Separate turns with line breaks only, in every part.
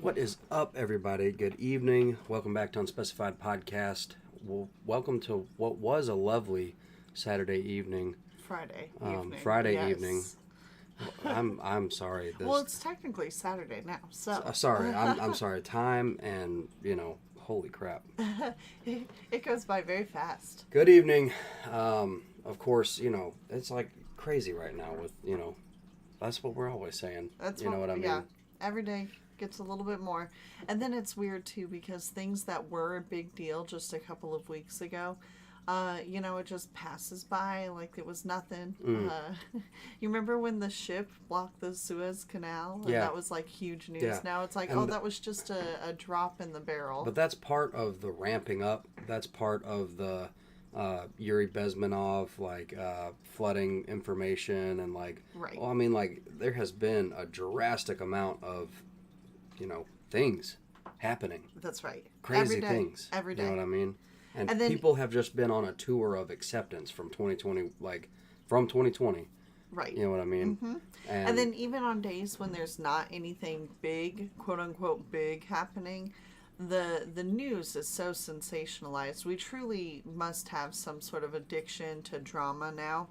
What is up, everybody? Good evening. Welcome back to Unspecified Podcast. Well, welcome to what was a lovely Saturday evening.
Friday evening.
Friday
yes.
evening. I'm sorry.
Well, it's technically Saturday now, so.
Sorry. I'm sorry. Time and holy crap.
It goes by very fast.
Good evening. Of course, it's like crazy right now with that's what we're always saying.
That's
know what I mean.
Yeah, every day gets a little bit more, and then it's weird too because things that were a big deal just a couple of weeks ago. It just passes by like it was nothing. You remember when the ship blocked the Suez Canal? And that was like huge news. Yeah. Now it's like, that was just a drop in the barrel.
But that's part of the ramping up. That's part of the Yuri Bezmenov, flooding information and
right.
Well, I mean, there has been a drastic amount of, things happening.
That's right.
Crazy things.
Every day.
You know what I mean? And then, people have just been on a tour of acceptance from 2020, from 2020.
Right.
You know what I mean?
Mm-hmm. And then even on days when there's not anything big, quote unquote big happening, the news is so sensationalized. We truly must have some sort of addiction to drama now,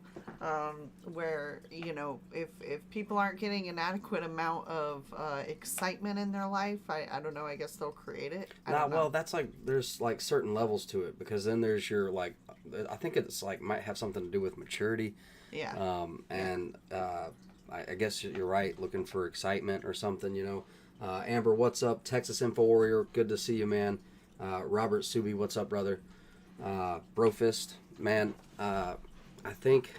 where, if people aren't getting an adequate amount of excitement in their life, I don't know, I guess they'll create it.
Well, that's there's certain levels to it, because then there's your I think it's might have something to do with maturity.
Yeah.
I guess you're right, looking for excitement or something, Amber, what's up? Texas Info Warrior, good to see you, man. Robert Subi, what's up, brother? Brofist, man, I think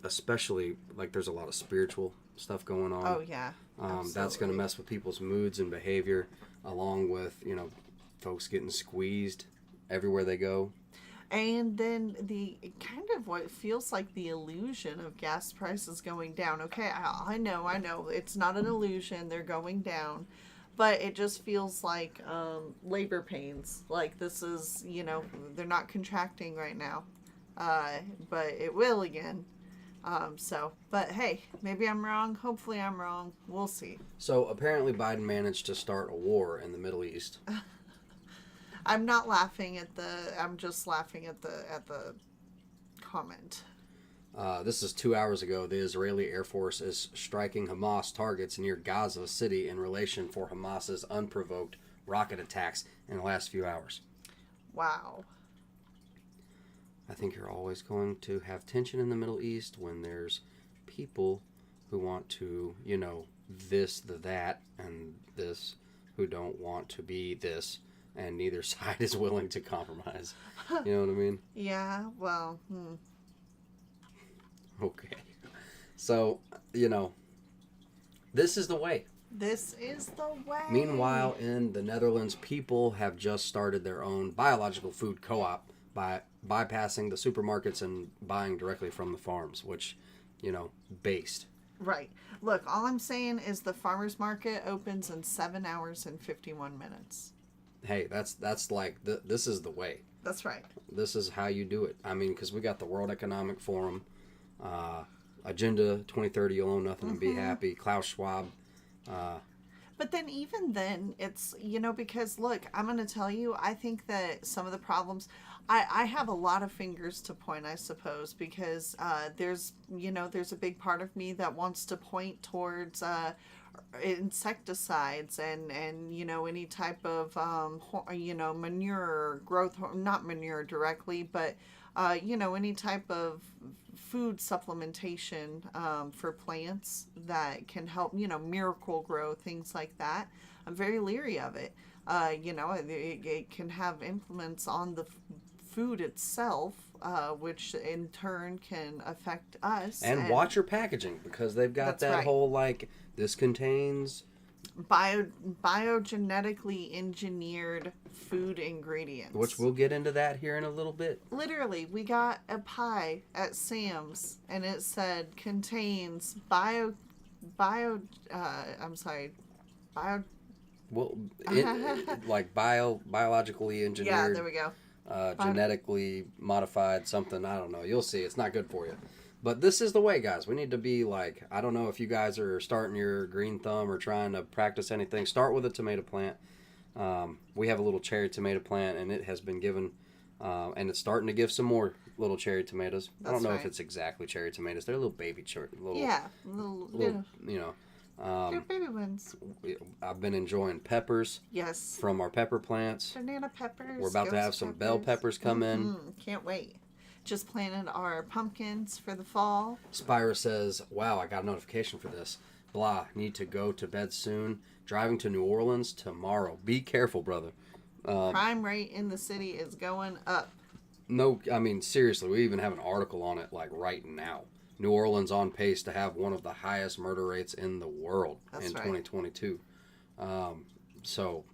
especially, there's a lot of spiritual stuff going on.
Oh, yeah.
That's going to mess with people's moods and behavior, along with, folks getting squeezed everywhere they go.
And then the kind of what feels like the illusion of gas prices going down. Okay, I know. It's not an illusion. They're going down. But it just feels like labor pains. Like this is, they're not contracting right now. But it will again. But hey, maybe I'm wrong. Hopefully I'm wrong. We'll see.
So apparently Biden managed to start a war in the Middle East.
I'm not laughing at I'm just laughing at the comment.
This is 2 hours ago. The Israeli Air Force is striking Hamas targets near Gaza City in relation for Hamas's unprovoked rocket attacks in the last few hours.
Wow.
I think you're always going to have tension in the Middle East when there's people who want to, this, that, and this, who don't want to be this. And neither side is willing to compromise. You know what I mean?
Yeah, well,
Okay. So, this is the way.
This is the way.
Meanwhile, in the Netherlands, people have just started their own biological food co-op by bypassing the supermarkets and buying directly from the farms, which, based.
Right. Look, all I'm saying is the farmer's market opens in 7 hours and 51 minutes.
Hey, that's this is the way.
That's right.
This is how you do it. I mean, because we got the World Economic Forum, Agenda 2030, you'll own nothing and be happy, Klaus Schwab.
But then even then, it's, because look, I'm going to tell you, I think that some of the problems, I have a lot of fingers to point, I suppose, because there's a big part of me that wants to point towards insecticides and any type of manure growth, not manure directly, but any type of food supplementation for plants that can help miracle grow, things like that. I'm very leery of it. It can have influence on the food itself, which in turn can affect us.
And watch your packaging, because they've got that right. Whole this contains
biogenetically engineered food ingredients.
Which we'll get into that here in a little bit.
Literally, we got a pie at Sam's and it said contains biologically engineered.
Yeah, there we go. Genetically modified something. I don't know. You'll see. It's not good for you. But this is the way, guys. We need to be like, I don't know if you guys are starting your green thumb or trying to practice anything. Start with a tomato plant. We have a little cherry tomato plant, and it has been given, and it's starting to give some more little cherry tomatoes. I don't know if it's exactly cherry tomatoes. They're little baby little, you know.
They're baby ones.
I've been enjoying peppers.
Yes.
From our pepper plants.
Banana peppers.
We're about to have some bell peppers come in.
Can't wait. Just planted our pumpkins for the fall.
Spyra says, wow, I got a notification for this. Blah, need to go to bed soon. Driving to New Orleans tomorrow. Be careful, brother.
Crime rate in the city is going up.
No, I mean, seriously, we even have an article on it, like, right now. New Orleans on pace to have one of the highest murder rates in the world in 2022. So,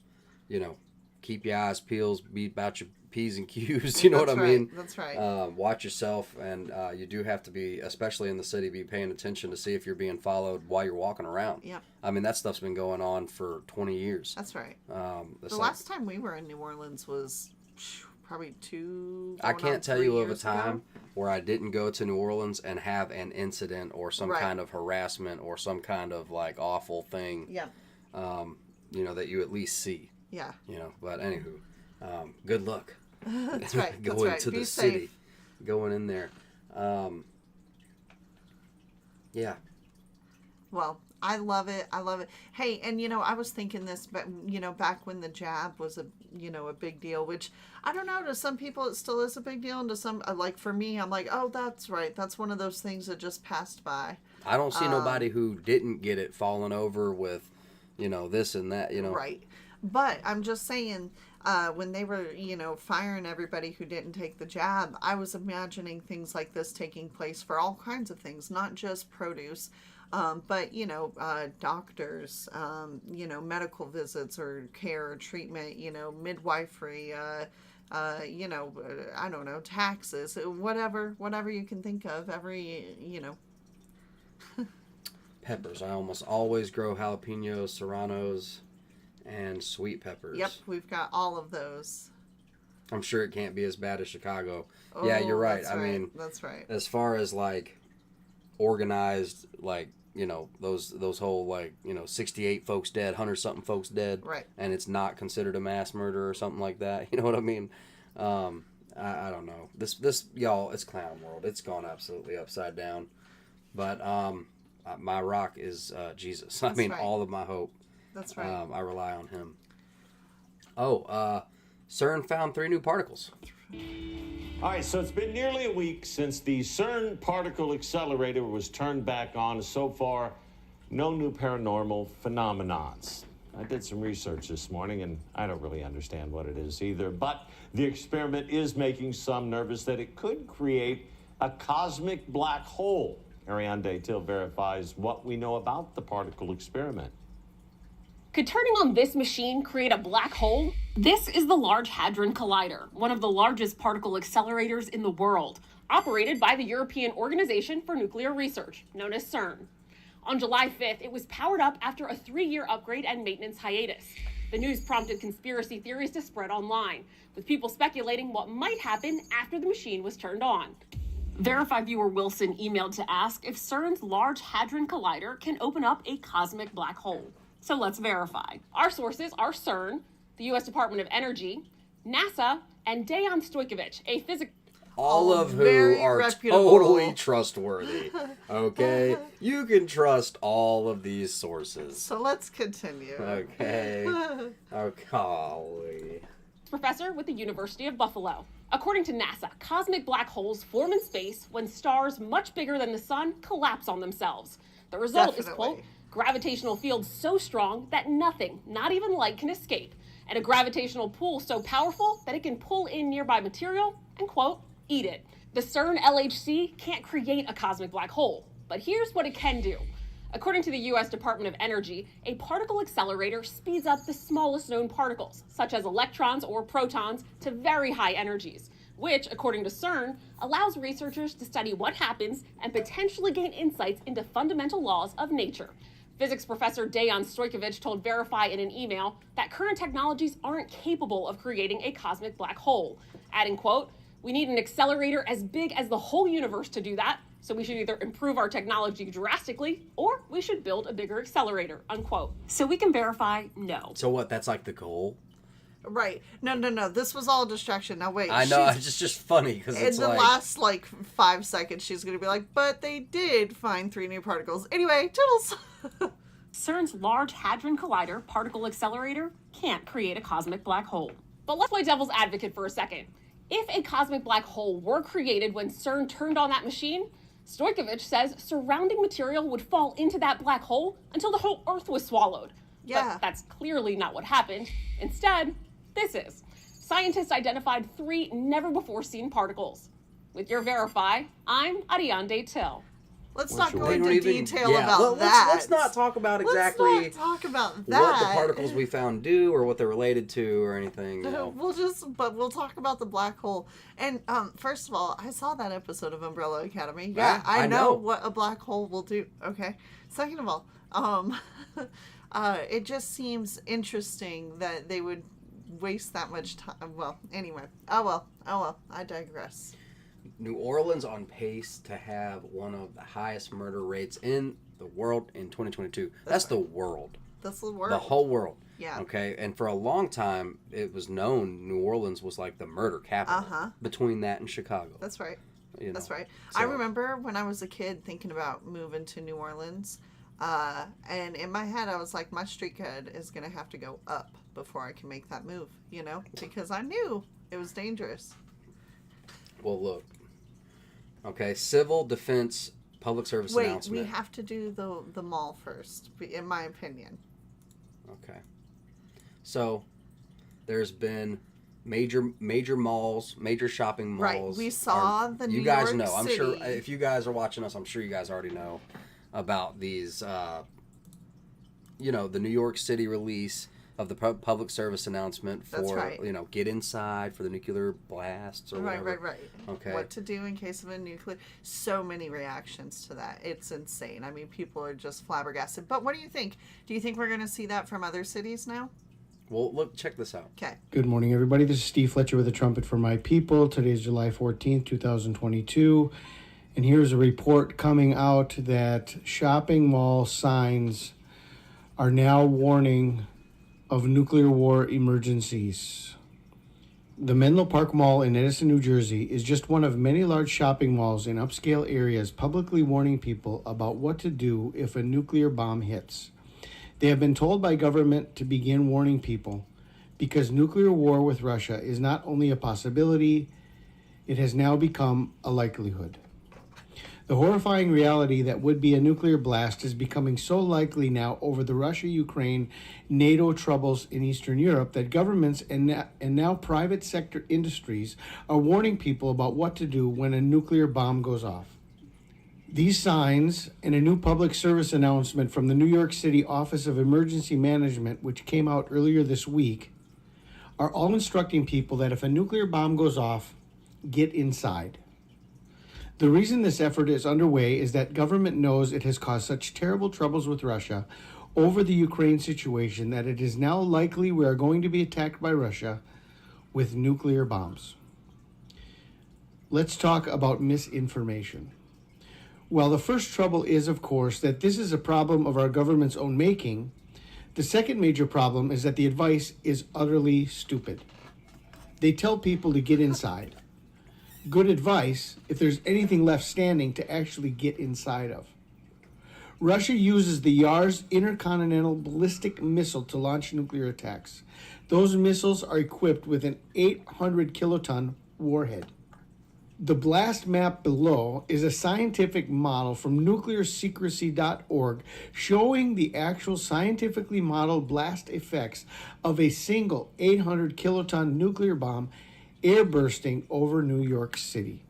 you know, keep your eyes peeled, be about your P's and Q's, you know what I mean?
That's right.
Watch yourself, and you do have to be, especially in the city, be paying attention to see if you're being followed while you're walking around.
Yep.
I mean, that stuff's been going on for 20 years.
That's right. The last time we were in New Orleans was probably
I can't tell you of a time where I didn't go to New Orleans and have an incident or some kind of harassment or some kind of like awful thing.
Yeah.
You know, that you at least see.
Yeah.
You know, but anywho, good luck.
That's right.
Going
That's
to
right.
the city, going in there. Yeah.
Well, I love it. I love it. Hey, and you know, I was thinking this, but you know, back when the jab was a big deal, which I don't know, to some people it still is a big deal, and to some, like for me, I'm like, oh, that's right. That's one of those things that just passed by.
I don't see nobody who didn't get it falling over with, you know, this and that, you know.
Right. But I'm just saying, when they were, you know, firing everybody who didn't take the jab, I was imagining things like this taking place for all kinds of things, not just produce, but, you know, doctors, you know, medical visits or care or treatment, you know, midwifery, you know, I don't know, taxes, whatever you can think of, you know.
Peppers. I almost always grow jalapenos, serranos, and sweet peppers.
Yep, we've got all of those.
I'm sure it can't be as bad as Chicago. Oh, yeah, you're right. I mean,
that's right.
As far as like organized, like, you know, those whole like, you know, 68 folks dead, 100-something folks dead,
right? And
it's not considered a mass murder or something like that. You know what I mean? I don't know. This y'all, it's clown world. It's gone absolutely upside down. But my rock is Jesus. I mean, all of my hope.
That's right.
I rely on him. CERN found 3 new particles.
All right, so it's been nearly a week since the CERN particle accelerator was turned back on. So far, no new paranormal phenomenons. I did some research this morning, and I don't really understand what it is either. But the experiment is making some nervous that it could create a cosmic black hole. Ariane Till verifies what we know about the particle experiment.
Could turning on this machine create a black hole? This is the Large Hadron Collider, one of the largest particle accelerators in the world, operated by the European Organization for Nuclear Research, known as CERN. On July 5th, it was powered up after a 3-year upgrade and maintenance hiatus. The news prompted conspiracy theories to spread online, with people speculating what might happen after the machine was turned on. Verify viewer Wilson emailed to ask if CERN's Large Hadron Collider can open up a cosmic black hole. So let's verify. Our sources are CERN, the U.S. Department of Energy, NASA, and Dejan Stojkovic, a physicist.
All of who are totally trustworthy. Okay? You can trust all of these sources.
So let's continue.
Okay. Okay.
Professor with the University of Buffalo. According to NASA, cosmic black holes form in space when stars much bigger than the sun collapse on themselves. The result is, quote, gravitational field so strong that nothing, not even light, can escape, and a gravitational pull so powerful that it can pull in nearby material and, quote, eat it. The CERN LHC can't create a cosmic black hole, but here's what it can do. According to the U.S. Department of Energy, a particle accelerator speeds up the smallest known particles, such as electrons or protons, to very high energies, which, according to CERN, allows researchers to study what happens and potentially gain insights into fundamental laws of nature. Physics professor Dejan Stojkovic told Verify in an email that current technologies aren't capable of creating a cosmic black hole, adding, quote, "We need an accelerator as big as the whole universe to do that, So we should either improve our technology drastically or we should build a bigger accelerator, unquote. So we can verify no.
So what? That's like the goal?
Right. No. This was all a distraction. Now wait.
I know. It's just funny because
in
it's
the
like...
last 5 seconds, she's going to be like, but they did find 3 new particles. Anyway, toodles.
CERN's Large Hadron Collider particle accelerator can't create a cosmic black hole. But let's play devil's advocate for a second. If a cosmic black hole were created when CERN turned on that machine, Stojkovic says surrounding material would fall into that black hole until the whole Earth was swallowed.
Yeah.
But that's clearly not what happened. Instead, this is. Scientists identified 3 never-before-seen particles. With your Verify, I'm Ariane Till.
Let's not go into detail about
that. Let's not talk about exactly
Let's not talk about that.
what the particles we found do or what they're related to or anything. You know.
We'll talk about the black hole. And first of all, I saw that episode of Umbrella Academy. Yeah, I know what a black hole will do. Okay. Second of all, it just seems interesting that they would waste that much time. Well, anyway. Oh well. I digress.
New Orleans on pace to have one of the highest murder rates in the world in 2022. That's the world.
That's the world.
The whole world.
Yeah.
Okay. And for a long time, it was known New Orleans was like the murder capital. Between that and Chicago.
That's right. That's right.
So,
I remember when I was a kid thinking about moving to New Orleans, and in my head I was like, my street cred is going to have to go up before I can make that move, because I knew it was dangerous.
Well, look. Okay, civil defense public service announcement.
Wait, we have to do the mall first, in my opinion.
Okay. So, there's been major malls, major shopping malls.
Right, we saw the New York
York City. You guys know.
City.
I'm sure if you guys are watching us, I'm sure you guys already know about these, the New York City release of the public service announcement for, get inside for the nuclear blasts or whatever.
Right.
Okay.
What to do in case of a nuclear... So many reactions to that. It's insane. I mean, people are just flabbergasted. But what do you think? Do you think we're going to see that from other cities now?
Well, look, check this out.
Okay.
Good morning, everybody. This is Steve Fletcher with a Trumpet for My People. Today is July 14th, 2022. And here's a report coming out that shopping mall signs are now warning of nuclear war emergencies. The Menlo Park Mall in Edison, New Jersey is just one of many large shopping malls in upscale areas publicly warning people about what to do if a nuclear bomb hits. They have been told by government to begin warning people because nuclear war with Russia is not only a possibility, it has now become a likelihood. The horrifying reality that would be a nuclear blast is becoming so likely now over the Russia-Ukraine NATO troubles in Eastern Europe that governments and now private sector industries are warning people about what to do when a nuclear bomb goes off. These signs and a new public service announcement from the New York City Office of Emergency Management, which came out earlier this week, are all instructing people that if a nuclear bomb goes off, get inside. The reason this effort is underway is that government knows it has caused such terrible troubles with Russia over the Ukraine situation that it is now likely we are going to be attacked by Russia with nuclear bombs. Let's talk about misinformation. While the first trouble is, of course, that this is a problem of our government's own making, the second major problem is that the advice is utterly stupid. They tell people to get inside. Good advice if there's anything left standing to actually get inside of. Russia uses the Yars intercontinental ballistic missile to launch nuclear attacks. Those missiles are equipped with an 800 kiloton warhead. The blast map below is a scientific model from nuclearsecrecy.org showing the actual scientifically modeled blast effects of a single 800 kiloton nuclear bomb air bursting over New York City.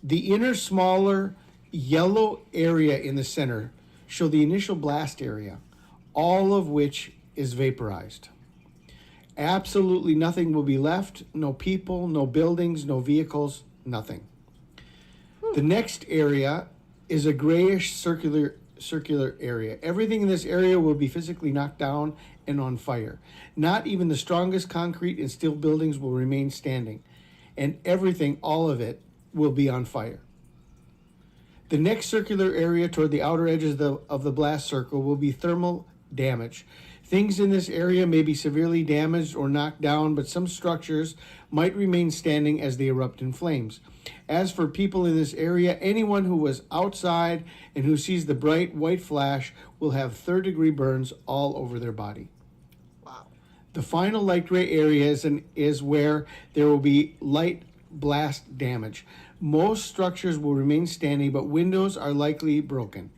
The inner smaller yellow area in the center show the initial blast area, all of which is vaporized. Absolutely nothing will be left, no people, no buildings, no vehicles, nothing. The next area is a grayish circular area. Everything in this area will be physically knocked down and on fire. Not even the strongest concrete and steel buildings will remain standing. and everything, all of it, will be on fire. The next circular area toward the outer edges of the blast circle will be thermal damage. Things in this area may be severely damaged or knocked down, but some structures might remain standing as they erupt in flames. As for people in this area, anyone who was outside and who sees the bright white flash will have third-degree burns all over their body.
Wow.
The final light gray area is where there will be light blast damage. Most structures will remain standing, but windows are likely broken.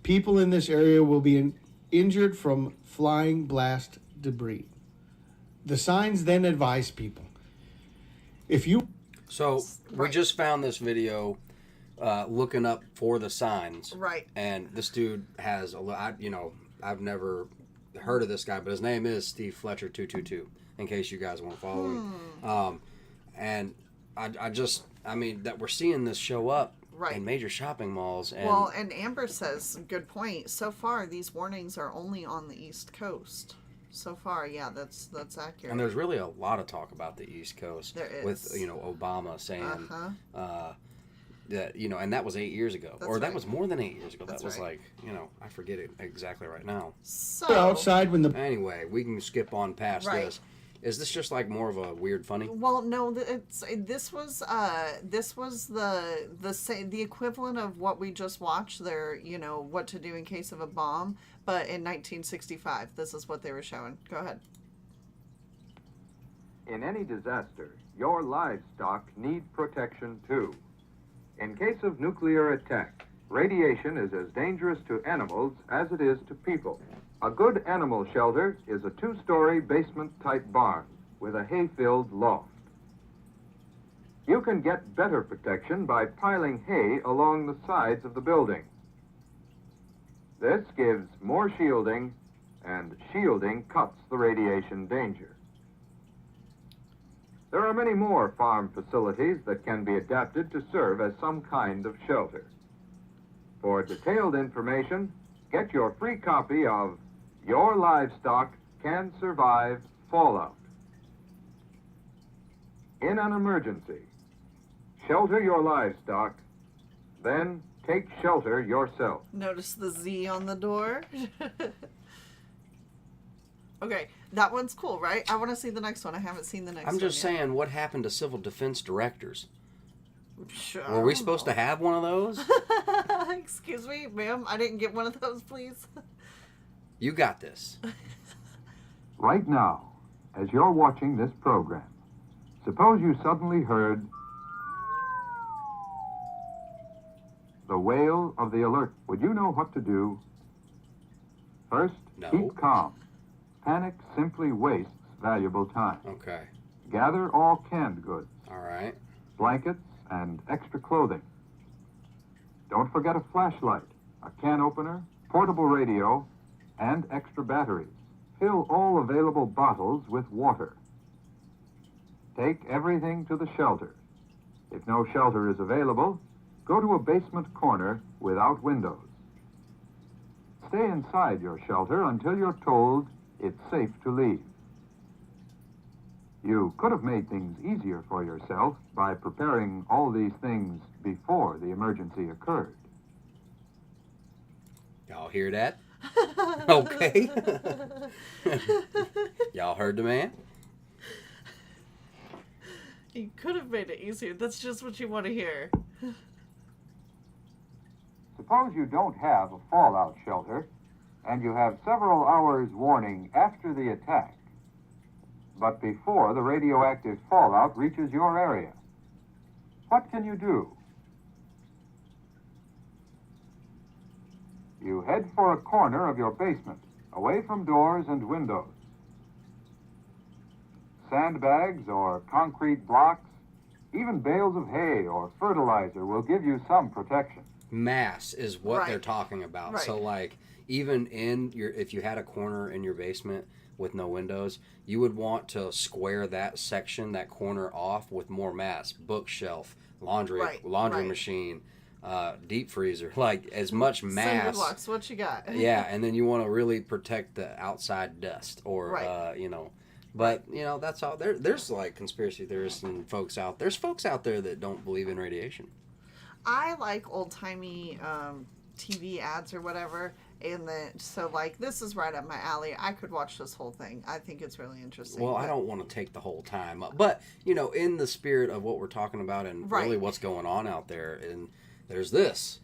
People in this area will be injured from flying blast debris. The signs then advise people.
So we just found this video looking up for the signs.
Right.
And this dude has I've never heard of this guy, but his name is Steve Fletcher 222. In case you guys want to follow him. And I mean that we're seeing this show up in major shopping malls. And
well, and Amber says, good point. So far, these warnings are only on the East Coast. So far, yeah, that's accurate.
And there's really a lot of talk about the East Coast.
There is.
With, Obama saying that, and that was 8 years ago. That was more than 8 years ago.
That's
that was
right.
I forget it exactly right now.
So
outside when the
Anyway, we can skip on past this. Is this just like more of a weird funny?
Well, no, this was the equivalent of what we just watched there, what to do in case of a bomb, but in 1965. This is what they were showing. Go ahead.
In any disaster, your livestock need protection too. In case of nuclear attack, radiation is as dangerous to animals as it is to people. A good animal shelter is a 2-story basement-type barn with a hay-filled loft. You can get better protection by piling hay along the sides of the building. This gives more shielding, and shielding cuts the radiation danger. There are many more farm facilities that can be adapted to serve as some kind of shelter. For detailed information, get your free copy of Your Livestock Can Survive Fallout. In an emergency, shelter your livestock, then take shelter yourself.
Notice the Z on the door. Okay, that one's cool, right? I want to see the next one. I haven't seen the next one.
I'm just saying, what happened to civil defense directors?
Sure,
Were we supposed to have one of those?
Excuse me, ma'am. I didn't get one of those, please.
You got this.
Right now, as you're watching this program, suppose you suddenly heard the wail of the alert. Would you know what to do? First,
No.
keep calm. Panic simply wastes valuable time.
Okay.
Gather all canned goods,
All right.
blankets, and extra clothing. Don't forget a flashlight, a can opener, portable radio, and extra batteries. Fill all available bottles with water. Take everything to the shelter. If no shelter is available, go to a basement corner without windows. Stay inside your shelter until you're told it's safe to leave. You could have made things easier for yourself by preparing all these things before the emergency occurred.
Y'all hear that? Okay. Y'all heard the man?
You could have made it easier. That's just what you want to hear.
Suppose you don't have a fallout shelter, and you have several hours warning after the attack, but before the radioactive fallout reaches your area. What can you do? You head for a corner of your basement, away from doors and windows. Sandbags or concrete blocks, even bales of hay or fertilizer will give you some protection.
Mass is what
Right.
they're talking about.
Right.
So like even if you had a corner in your basement with no windows, you would want to square that section, that corner off with more mass, bookshelf, laundry
Right.
machine, deep freezer, like as much mass.
Cinder blocks, what you got?
Yeah, and then you want to really protect the outside dust or
Right.
But that's all. There's like conspiracy theorists and folks out. There's folks out there that don't believe in radiation.
I like old timey TV ads or whatever, and then so like this is right up my alley. I could watch this whole thing. I think it's really interesting.
Well, I don't want to take the whole time, but in the spirit of what we're talking about and really what's going on out there, and there's this.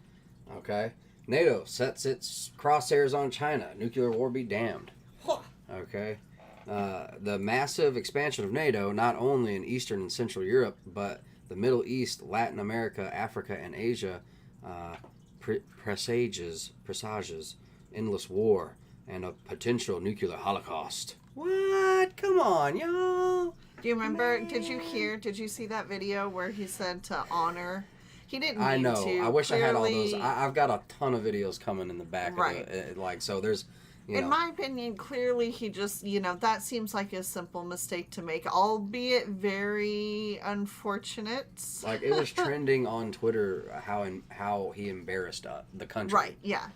Okay, NATO sets its crosshairs on China. Nuclear war be damned. Okay. The massive expansion of NATO, not only in Eastern and Central Europe, but the Middle East, Latin America, Africa, and Asia, presages endless war and a potential nuclear holocaust. What? Come on, y'all.
Do you remember? Man. Did you see that video where he said to honor? He didn't mean
I know.
to.
I wish
Clearly,
I had all those. I've got a ton of videos coming in the back of it. So there's...
In my opinion, clearly he just, that seems like a simple mistake to make, albeit very unfortunate.
Like, it was trending on Twitter how he embarrassed the country.
Right, yeah.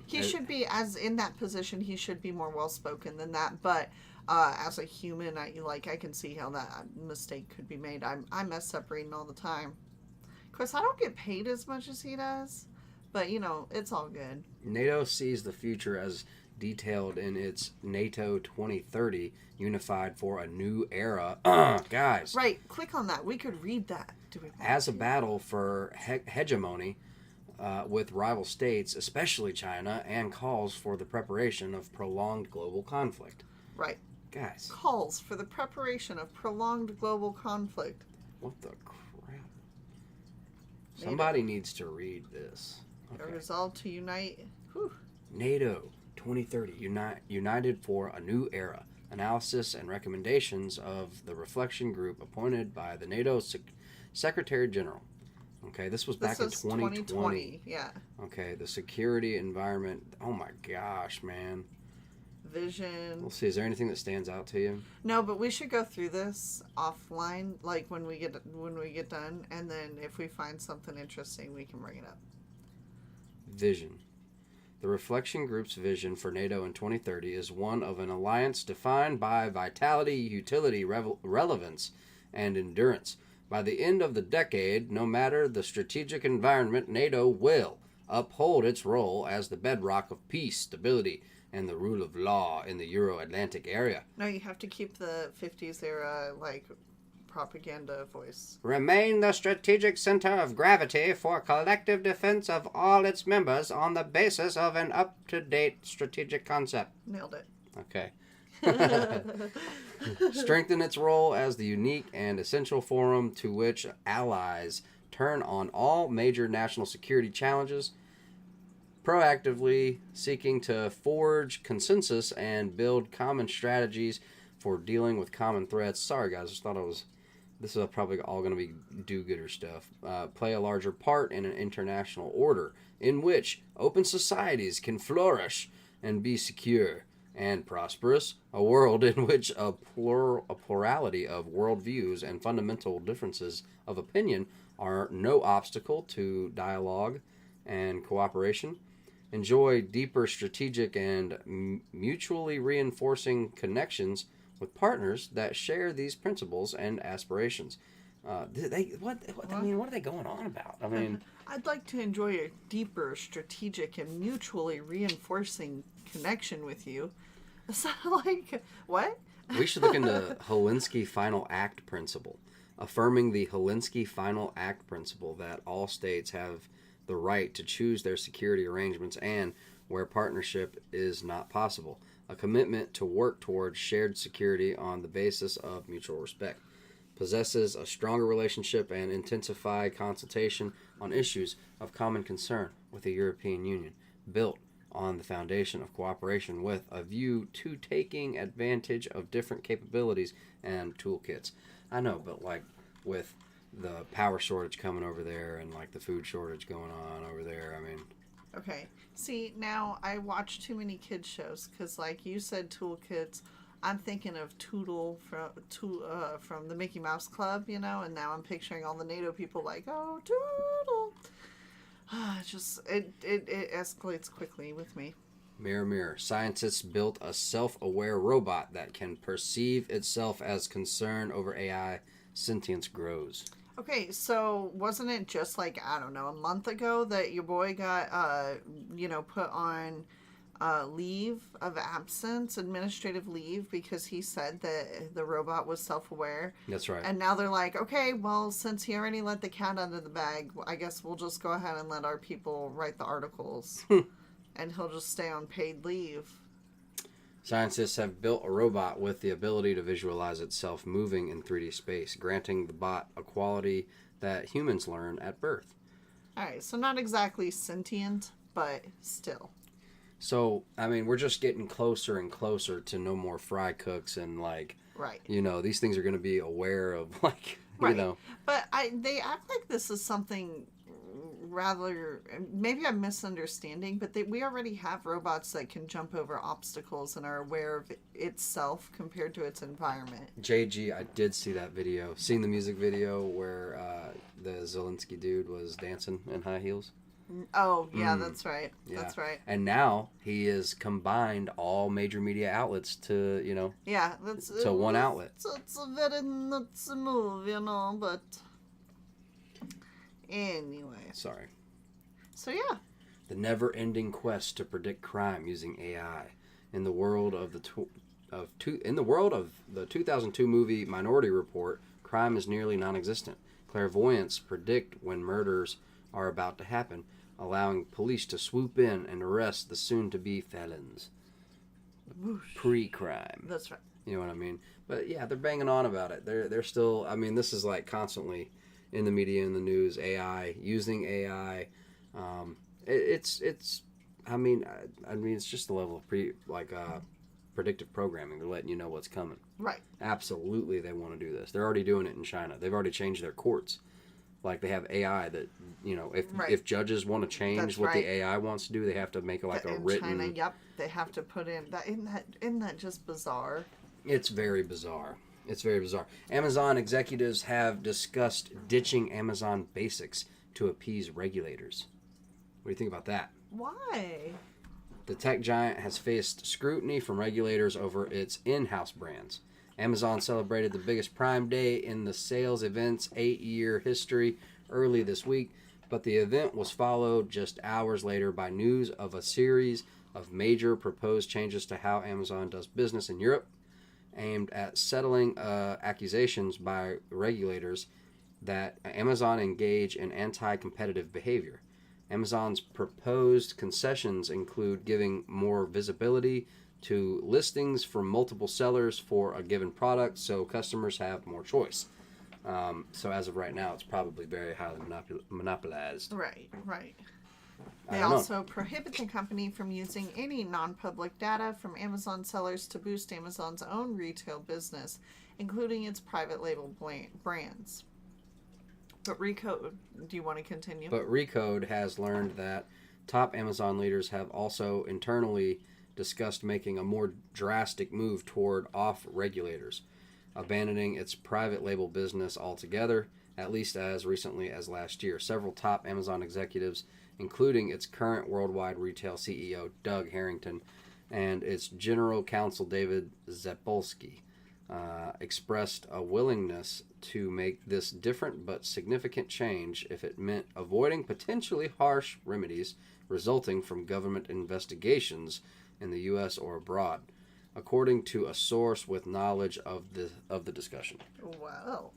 He should be, as in that position, he should be more well-spoken than that. But as a human, I can see how that mistake could be made. I mess up reading all the time. Of course, I don't get paid as much as he does. But, it's all good.
NATO sees the future as detailed in its NATO 2030 unified for a new era. Guys.
Right. Click on that. We could read that.
As a battle for hegemony with rival states, especially China, and calls for the preparation of prolonged global conflict.
Right.
Guys.
Calls for the preparation of prolonged global conflict.
What the crap? Somebody needs to read this.
Okay. A resolve to unite. Whew.
NATO 2030, united for a new era. Analysis and recommendations of the reflection group appointed by the NATO Secretary General. Okay, this was back in 2020.
Yeah.
Okay, the security environment. Oh my gosh, man.
Vision.
We'll see. Is there anything that stands out to you?
No, but we should go through this offline, like when we get done, and then if we find something interesting, we can bring it up.
Vision. The Reflection Group's vision for NATO in 2030 is one of an alliance defined by vitality, utility, relevance, and endurance. By the end of the decade, no matter the strategic environment, NATO will uphold its role as the bedrock of peace, stability, and the rule of law in the Euro-Atlantic area.
No, you have to keep the 50s era, propaganda voice.
Remain the strategic center of gravity for collective defense of all its members on the basis of an up-to-date strategic concept.
Nailed it.
Okay. Strengthen its role as the unique and essential forum to which allies turn on all major national security challenges, proactively seeking to forge consensus and build common strategies for dealing with common threats. Sorry, guys, I just thought this is probably all going to be do-gooder stuff. Play a larger part in an international order in which open societies can flourish and be secure and prosperous. A world in which a plurality of worldviews and fundamental differences of opinion are no obstacle to dialogue and cooperation. Enjoy deeper strategic and mutually reinforcing connections with partners that share these principles and aspirations. What are they going on about? I mean,
I'd like to enjoy a deeper strategic and mutually reinforcing connection with you. Is that what?
We should look into Helsinki Final Act principle, affirming the Helsinki Final Act principle that all states have the right to choose their security arrangements and, where partnership is not possible, a commitment to work towards shared security on the basis of mutual respect. Possesses a stronger relationship and intensified consultation on issues of common concern with the European Union, built on the foundation of cooperation with a view to taking advantage of different capabilities and toolkits. I know, but with the power shortage coming over there and the food shortage going on over there, I mean...
Okay. See, now I watch too many kids shows because, you said toolkits. I'm thinking of Toodle from the Mickey Mouse Club, and now I'm picturing all the NATO people oh, Toodle. It escalates quickly with me.
Mirror, mirror. Scientists built a self-aware robot that can perceive itself as concern over AI sentience grows.
Okay, so wasn't it just like, I don't know, a month ago that your boy got, put on leave of absence, administrative leave, because he said that the robot was self-aware?
That's right.
And now they're like, okay, well, since he already let the cat out of the bag, I guess we'll just go ahead and let our people write the articles. And he'll just stay on paid leave.
Scientists have built a robot with the ability to visualize itself moving in 3D space, granting the bot a quality that humans learn at birth.
All right, so not exactly sentient, but still.
So, I mean, we're just getting closer and closer to no more fry cooks and, like,
right.
These things are going to be aware of, like,
right. But they act like this is something rather, maybe I'm misunderstanding, but we already have robots that can jump over obstacles and are aware of itself compared to its environment.
JG, I did see that video. Seen the music video where the Zelensky dude was dancing in high heels?
Oh, yeah, that's right. Yeah. That's right.
And now he has combined all major media outlets to,
yeah,
to one outlet.
It's a very nuts move, but anyway.
Sorry.
So, yeah.
The never-ending quest to predict crime using AI. In the world of the 2002 movie Minority Report, crime is nearly non-existent. Clairvoyants predict when murders are about to happen, allowing police to swoop in and arrest the soon-to-be felons. Pre-crime.
That's right.
You know what I mean? But yeah, they're banging on about it. They're still. I mean, this is like constantly in the media, in the news. AI, using AI. It's. I mean, it's just the level of predictive programming. They're letting you know what's coming.
Right.
Absolutely, they want to do this. They're already doing it in China. They've already changed their courts. Like, they have AI that, if judges want to change what the AI wants to do, they have to make a written...
China, yep, they have to put in... Isn't that just bizarre?
It's very bizarre. It's very bizarre. Amazon executives have discussed ditching Amazon Basics to appease regulators. What do you think about that?
Why?
The tech giant has faced scrutiny from regulators over its in-house brands. Amazon celebrated the biggest Prime Day in the sales event's 8-year history early this week, but the event was followed just hours later by news of a series of major proposed changes to how Amazon does business in Europe, aimed at settling accusations by regulators that Amazon engage in anti-competitive behavior. Amazon's proposed concessions include giving more visibility to listings from multiple sellers for a given product, so customers have more choice. So as of right now, it's probably very highly monopolized.
Right. They also prohibit the company from using any non-public data from Amazon sellers to boost Amazon's own retail business, including its private label brands. But Recode, do you want to continue?
But Recode has learned that top Amazon leaders have also internally discussed making a more drastic move toward off-regulators, abandoning its private label business altogether, at least as recently as last year. Several top Amazon executives, including its current worldwide retail CEO, Doug Harrington, and its general counsel, David Zapolsky, expressed a willingness to make this different but significant change if it meant avoiding potentially harsh remedies resulting from government investigations in the U.S. or abroad, according to a source with knowledge of the discussion.
Wow.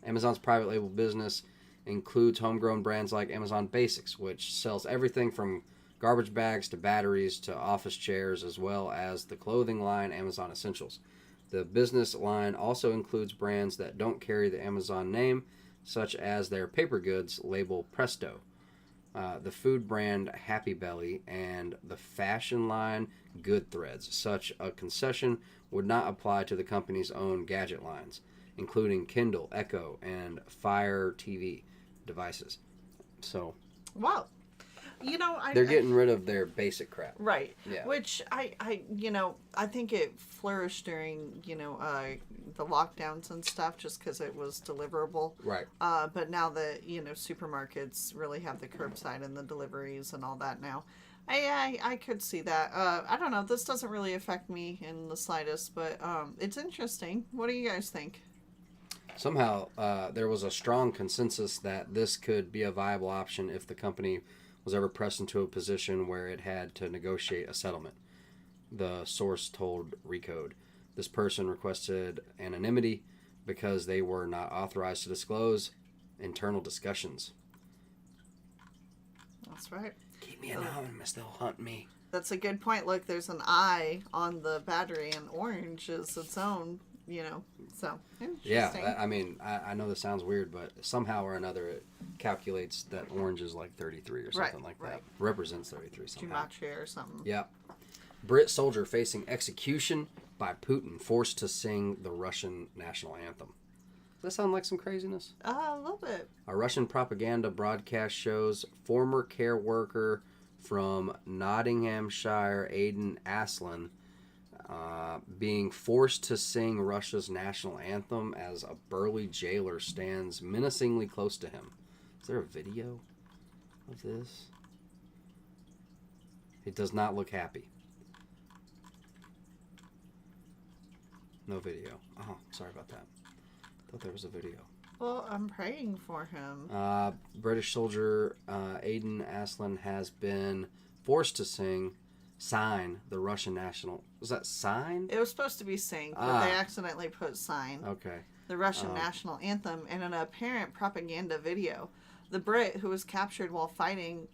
Amazon's private label business includes homegrown brands like Amazon Basics, which sells everything from garbage bags to batteries to office chairs, as well as the clothing line Amazon Essentials. The business line also includes brands that don't carry the Amazon name, such as their paper goods label Presto, the food brand Happy Belly, and the fashion line Good Threads. Such a concession would not apply to the company's own gadget lines, including Kindle, Echo, and Fire TV devices. So,
wow.
They're getting rid of their basic crap.
Right.
Yeah.
Which I think it flourished during, the lockdowns and stuff just because it was deliverable.
Right.
But now that, supermarkets really have the curbside and the deliveries and all that now. I could see that. I don't know. This doesn't really affect me in the slightest, but it's interesting. What do you guys think?
Somehow, there was a strong consensus that this could be a viable option if the company was ever pressed into a position where it had to negotiate a settlement. The source told Recode. This person requested anonymity because they were not authorized to disclose internal discussions.
That's right.
Keep me anonymous, they'll hunt me.
That's a good point. Look, there's an eye on the battery, and orange is its own, so interesting.
Yeah, I mean, I know this sounds weird, but somehow or another it calculates that orange is like 33 or something like that. Represents 33 somehow.
Gematria or something.
Yeah. Brit soldier facing execution by Putin, forced to sing the Russian national anthem. Does that sound like some craziness?
A little bit.
A Russian propaganda broadcast shows former care worker from Nottinghamshire, Aidan Aslan, being forced to sing Russia's national anthem as a burly jailer stands menacingly close to him. Is there a video of this? He does not look happy. No video. Oh, sorry about that. Thought there was a video.
Well, I'm praying for him.
British soldier Aidan Aslan has been forced to sign the Russian national. Was that sign?
It was supposed to be sing, but they accidentally put sign.
Okay.
The Russian national anthem in an apparent propaganda video. The Brit, who was captured while fighting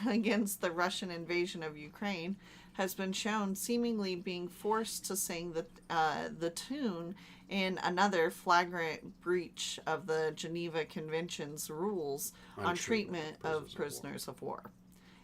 against the Russian invasion of Ukraine, has been shown seemingly being forced to sing the tune in another flagrant breach of the Geneva Convention's rules on treatment of prisoners of war.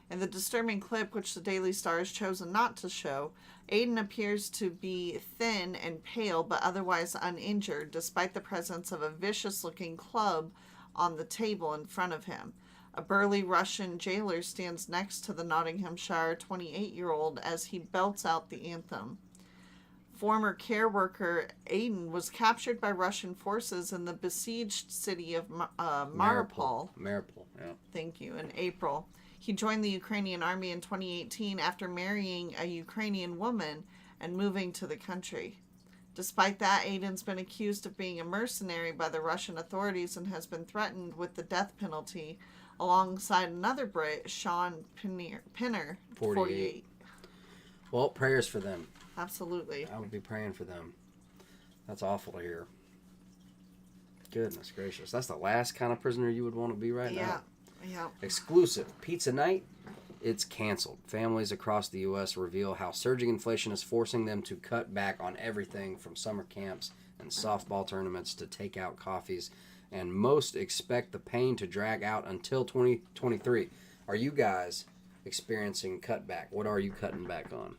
In the disturbing clip, which the Daily Star has chosen not to show, Aidan appears to be thin and pale but otherwise uninjured, despite the presence of a vicious-looking club on the table in front of him. A burly Russian jailer stands next to the Nottinghamshire 28-year-old as he belts out the anthem. Former care worker Aidan was captured by Russian forces in the besieged city of Mariupol.
Mariupol, yeah.
Thank you, in April. He joined the Ukrainian army in 2018 after marrying a Ukrainian woman and moving to the country. Despite that, Aidan's been accused of being a mercenary by the Russian authorities and has been threatened with the death penalty alongside another Brit, Sean Pinner, 48.
Well, prayers for them.
Absolutely.
I would be praying for them. That's awful to hear. Goodness gracious. That's the last kind of prisoner you would want to be right now.
Yeah.
Exclusive. Pizza night, it's canceled. Families across the U.S. reveal how surging inflation is forcing them to cut back on everything from summer camps and softball tournaments to takeout coffees. And most expect the pain to drag out until 2023. Are you guys experiencing cutback? What are you cutting back on?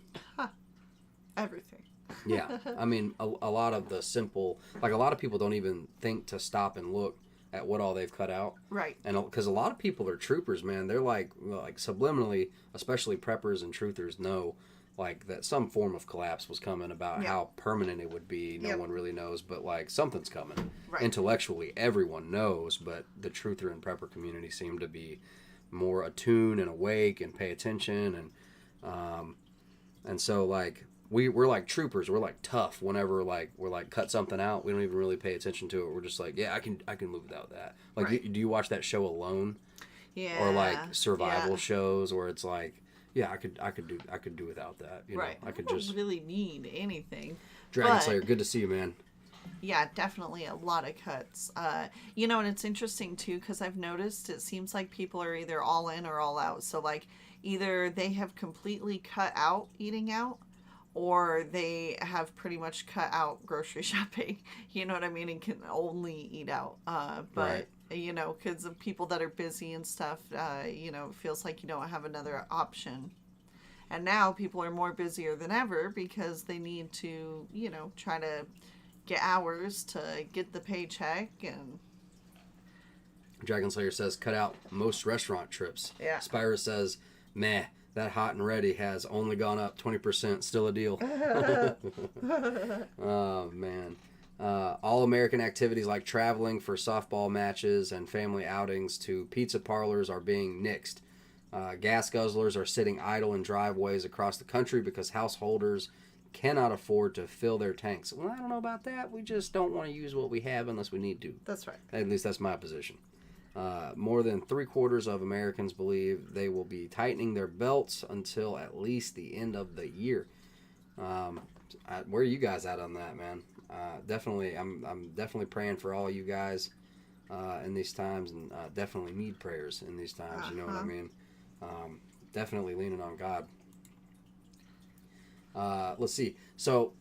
Everything.
Yeah. I mean, a lot of the simple, like a lot of people don't even think to stop and look at what all they've cut out.
Right.
And because a lot of people are troopers, man. They're like subliminally, especially preppers and truthers know like that some form of collapse was coming about how permanent it would be. No one really knows, but like something's coming.
Right.
Intellectually, everyone knows, but the truther and prepper community seem to be more attuned and awake and pay attention. And so like we're like troopers. We're like tough whenever like we're like cut something out. We don't even really pay attention to it. We're just like, yeah, I can live without that. Like, do you watch that show Alone?
Yeah.
Or like survival shows where it's like, yeah, I could do without that. You know, I could just
don't really need anything.
Dragon Slayer, good to see you, man.
Yeah, definitely a lot of cuts. You know, and it's interesting too because I've noticed it seems like people are either all in or all out. So like either they have completely cut out eating out, or they have pretty much cut out grocery shopping. You know what I mean? And can only eat out. But you know, because of people that are busy and stuff, you know, it feels like you don't have another option. And now people are more busier than ever because they need to, you know, try to get hours to get the paycheck. And
Dragon Slayer says, cut out most restaurant trips.
Yeah.
Spyra says, meh, that hot and ready has only gone up 20%. Still a deal. Oh, man. All American activities like traveling for softball matches and family outings to pizza parlors are being nixed. Gas guzzlers are sitting idle in driveways across the country because householders cannot afford to fill their tanks. Well, I don't know about that. We just don't want to use what we have unless we need to.
That's right.
At least that's my position. More than 3/4 of Americans believe they will be tightening their belts until at least the end of the year. Where are you guys at on that, man? Definitely, I'm definitely praying for all you guys in these times, and definitely need prayers in these times. You know what I mean? Definitely leaning on God. Let's see. So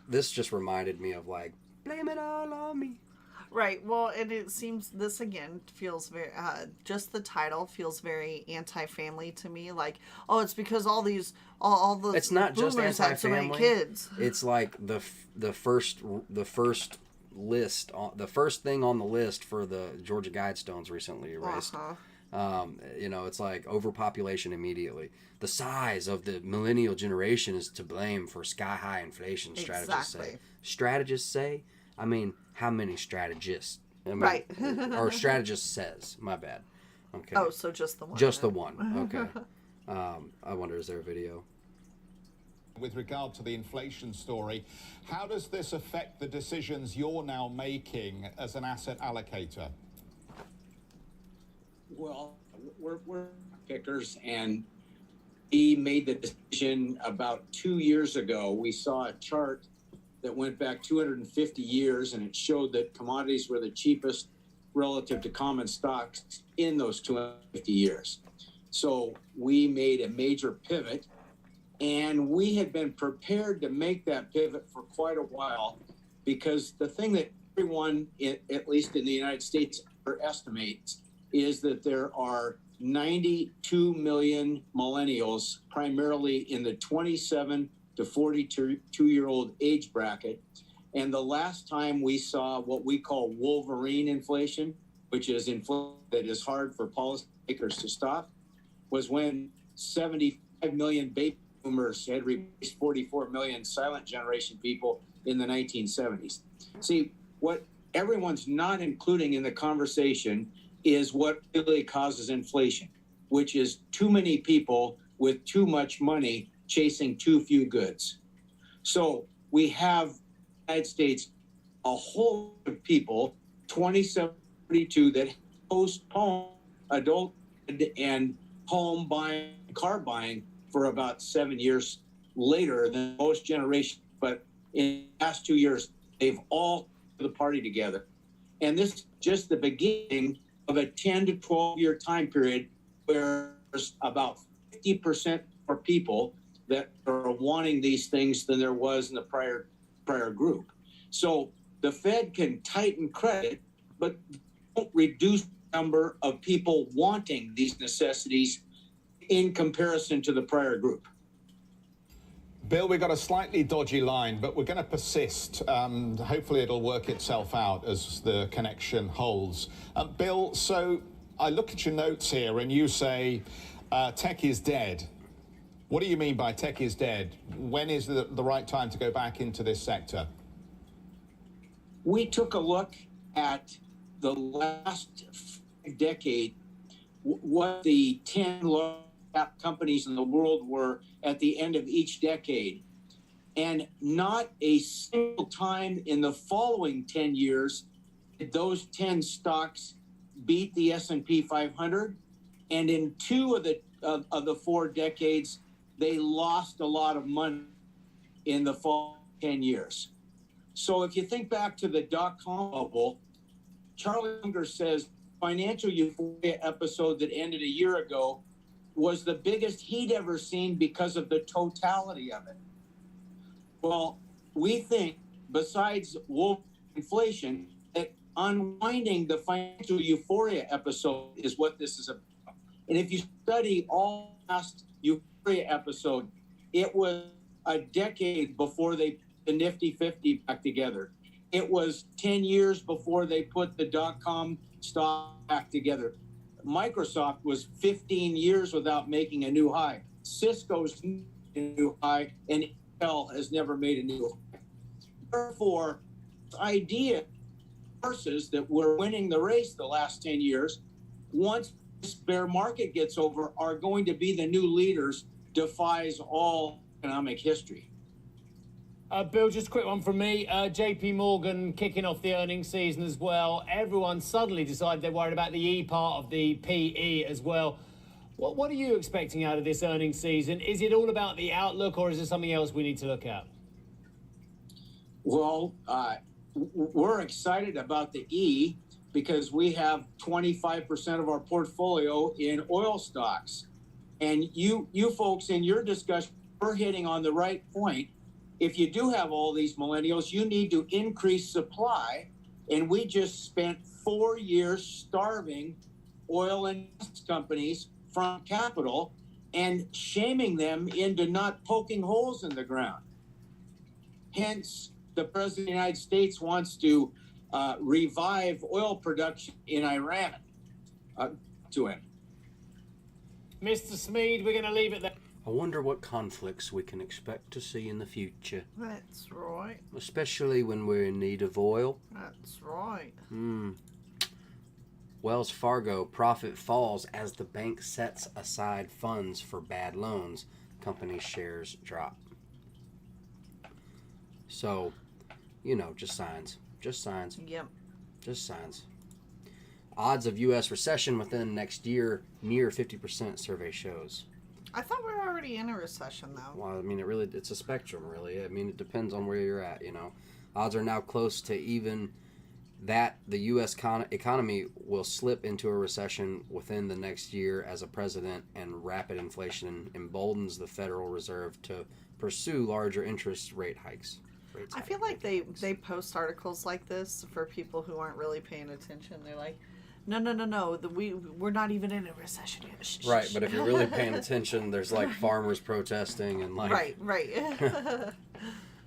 this just reminded me of like, blame it all on me.
Right. Well, and it seems this again feels very, just the title feels very anti-family to me. Like, oh, it's because all the
It's not just
boomers had so many
anti-family.
kids.
It's like the first list, the first thing on the list for the Georgia Guidestones recently erased. It's like overpopulation immediately. The size of the millennial generation is to blame for sky-high inflation, strategists say. Strategists say? I mean, how many strategists?
Right.
Or strategist says. My bad. Okay.
Oh, so just the one.
Just the one. Okay. I wonder, is there a video?
With regard to the inflation story, how does this affect the decisions you're now making as an asset allocator?
Well, we're pickers, and we made the decision about 2 years ago. We saw a chart that went back 250 years, and it showed that commodities were the cheapest relative to common stocks in those 250 years. So we made a major pivot, and we had been prepared to make that pivot for quite a while, because the thing that everyone, at least in the United States, estimates is that there are 92 million millennials, primarily in the 27 to 42-year-old age bracket. And the last time we saw what we call Wolverine inflation, which is inflation that is hard for policymakers to stop, was when 75 million baby boomers had replaced 44 million silent generation people in the 1970s. See, what everyone's not including in the conversation is what really causes inflation, which is too many people with too much money chasing too few goods. So we have in the United States a whole lot of people, 27-42, that postpone adult and home buying, car buying for about 7 years later than most generations. But in the last 2 years, they've all come to the party together. And this is just the beginning of a 10 to 12 year time period where there's about 50% more people that are wanting these things than there was in the prior group. So the Fed can tighten credit, but don't reduce the number of people wanting these necessities in comparison to the prior group.
Bill, we got a slightly dodgy line, but we're going to persist. Hopefully it'll work itself out as the connection holds. Bill, so I look at your notes here and you say tech is dead. What do you mean by tech is dead? When is the right time to go back into this sector?
We took a look at the last decade, what the 10 largest cap companies in the world were at the end of each decade. And not a single time in the following 10 years did those 10 stocks beat the S&P 500. And in 2 of the 4 decades, they lost a lot of money in the following 10 years. So if you think back to the dot-com bubble, Charlie Munger says financial euphoria episode that ended a year ago was the biggest he'd ever seen because of the totality of it. Well, we think, besides inflation, that unwinding the financial euphoria episode is what this is about. And if you study all past euphoria episode, it was a decade before they put the Nifty 50 back together. It was 10 years before they put the dot-com stock back together. Microsoft was 15 years without making a new high. Cisco's made a new high, and Intel has never made a new high. Therefore, this idea forces that we're winning the race the last 10 years. Once bear market gets over, are going to be the new leaders, defies all economic history.
Bill, just a quick one from me. JP Morgan kicking off the earnings season as well. Everyone suddenly decided they're worried about the E part of the PE as well. What are you expecting out of this earnings season? Is it all about the outlook, or is there something else we need to look at?
Well, we're excited about the E because we have 25% of our portfolio in oil stocks. And you folks in your discussion are hitting on the right point. If you do have all these millennials, you need to increase supply. And we just spent 4 years starving oil and gas companies from capital and shaming them into not poking holes in the ground. Hence, the President of the United States wants to revive oil production in Iran to him.
Mr. Smead, we're going to leave it there.
I wonder what conflicts we can expect to see in the future.
That's right.
Especially when we're in need of oil.
That's right.
Wells Fargo profit falls as the bank sets aside funds for bad loans. Company shares drop. So, just signs. Just signs.
Yep.
Just signs. Odds of U.S. recession within next year, near 50%, survey shows.
I thought we were already in a recession, though.
Well, it's a spectrum, really. It depends on where you're at, Odds are now close to even that the U.S. economy will slip into a recession within the next year as a president and rapid inflation emboldens the Federal Reserve to pursue larger interest rate hikes.
I feel like they post articles like this for people who aren't really paying attention. They're like, no, we're not even in a recession yet. Shh,
right,
shh.
but if you're really paying attention, there's like farmers protesting and like...
Right.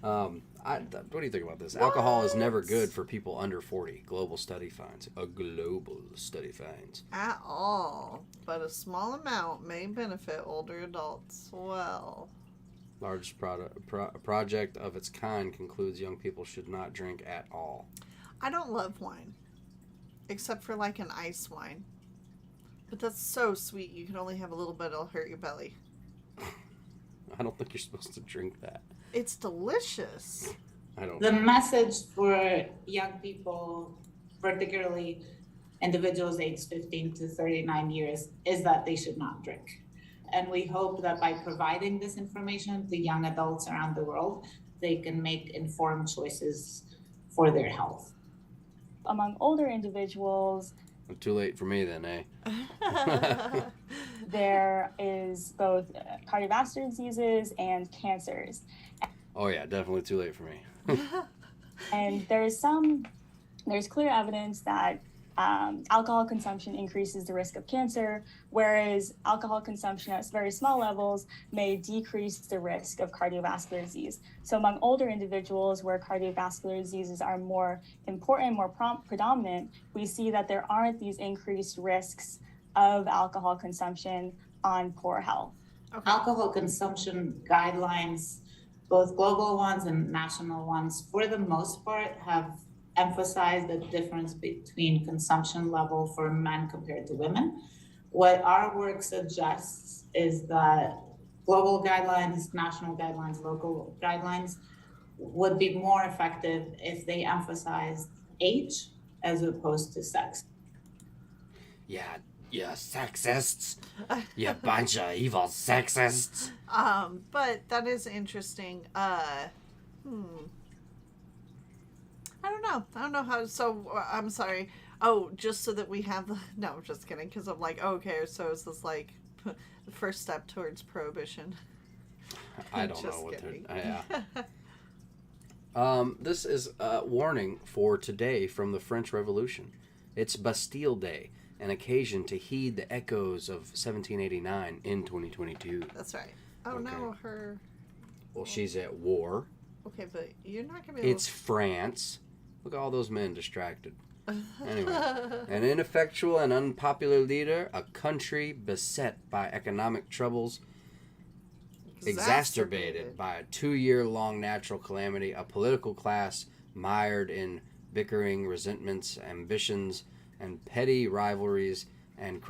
What do you think about this? What? Alcohol is never good for people under 40. Global study finds. A global study finds.
At all. But a small amount may benefit older adults well.
Largest project of its kind concludes young people should not drink at all.
I don't love wine. Except for like an ice wine. But that's so sweet. You can only have a little bit. It'll hurt your belly.
I don't think you're supposed to drink that.
It's delicious.
The message for young people, particularly individuals aged 15 to 39 years, is that they should not drink. And we hope that by providing this information to young adults around the world, they can make informed choices for their health.
Among older individuals,
too late for me then, eh?
There is both cardiovascular diseases and cancers.
Oh yeah, definitely too late for me.
And there's clear evidence that alcohol consumption increases the risk of cancer, whereas alcohol consumption at very small levels may decrease the risk of cardiovascular disease. So among older individuals where cardiovascular diseases are more important, more predominant, we see that there aren't these increased risks of alcohol consumption on poor health.
Okay. Alcohol consumption guidelines, both global ones and national ones, for the most part, have emphasized the difference between consumption level for men compared to women. What our work suggests is that global guidelines, national guidelines, local guidelines would be more effective if they emphasized age as opposed to sex.
Yeah, sexists. You bunch of evil sexists.
But that is interesting. I don't know how. So I'm sorry. Oh, just so that we have the. No, I'm just kidding. Because I'm like, okay, so is this like the first step towards prohibition?
I don't know what they're. Yeah. This is a warning for today from the French Revolution. It's Bastille Day, an occasion to heed the echoes of 1789 in 2022.
That's right. Oh
okay.
no, her.
Well, she's at war.
Okay, but you're not gonna be.
It's France. Look at all those men distracted. Anyway, an ineffectual and unpopular leader, a country beset by economic troubles, exacerbated by a 2-year-long natural calamity, a political class mired in bickering, resentments, ambitions, and petty rivalries, and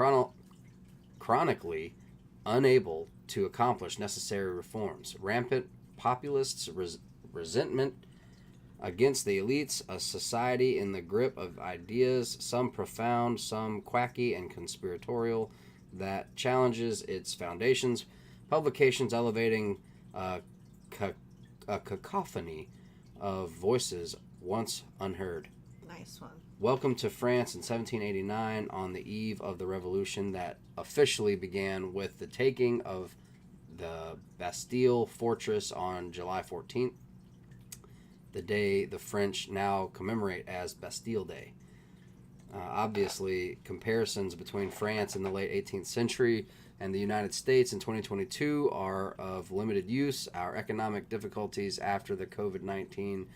chronically unable to accomplish necessary reforms. Rampant populists' resentment against the elites, a society in the grip of ideas, some profound, some quacky and conspiratorial, that challenges its foundations, publications elevating a cacophony of voices once unheard.
Nice one.
Welcome to France in 1789, on the eve of the revolution that officially began with the taking of the Bastille fortress on July 14th, the day the French now commemorate as Bastille Day. Obviously, comparisons between France in the late 18th century and the United States in 2022 are of limited use. Our economic difficulties after the COVID-19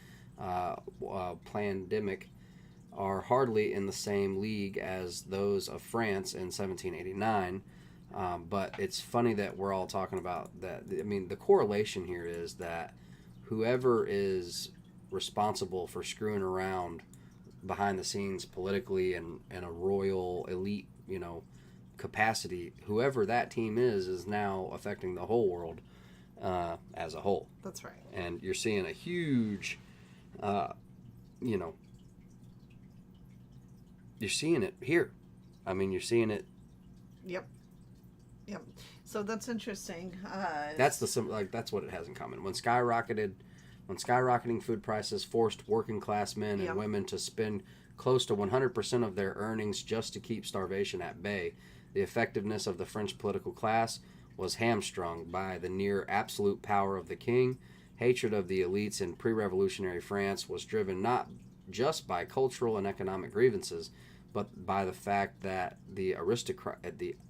pandemic are hardly in the same league as those of France in 1789. But it's funny that we're all talking about that. I mean, the correlation here is that whoever is responsible for screwing around behind the scenes politically and a royal elite, capacity, whoever that team is now affecting the whole world as a whole.
That's right.
And you're seeing a huge, you're seeing it here. I mean, you're seeing it.
Yep. So that's interesting.
That's that's what it has in common. When skyrocketing food prices forced working class men and women to spend close to 100% of their earnings just to keep starvation at bay, the effectiveness of the French political class was hamstrung by the near absolute power of the king. Hatred of the elites in pre-revolutionary France was driven not just by cultural and economic grievances, but by the fact that the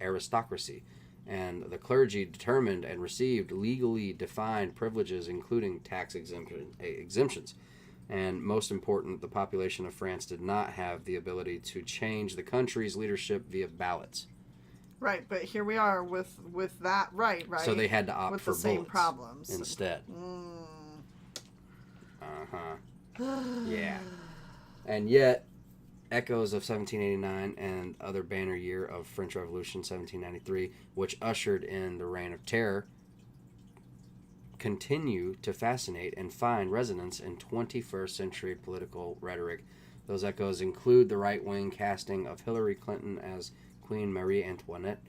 aristocracy and the clergy determined and received legally defined privileges, including tax exemptions. And most important, the population of France did not have the ability to change the country's leadership via ballots.
Right, but here we are with that right?
So they had to opt
with
for
the same
bullets
problems
instead. Yeah. And yet, echoes of 1789 and other banner year of French Revolution 1793, which ushered in the Reign of Terror, continue to fascinate and find resonance in 21st century political rhetoric. Those echoes include the right-wing casting of Hillary Clinton as Queen Marie Antoinette,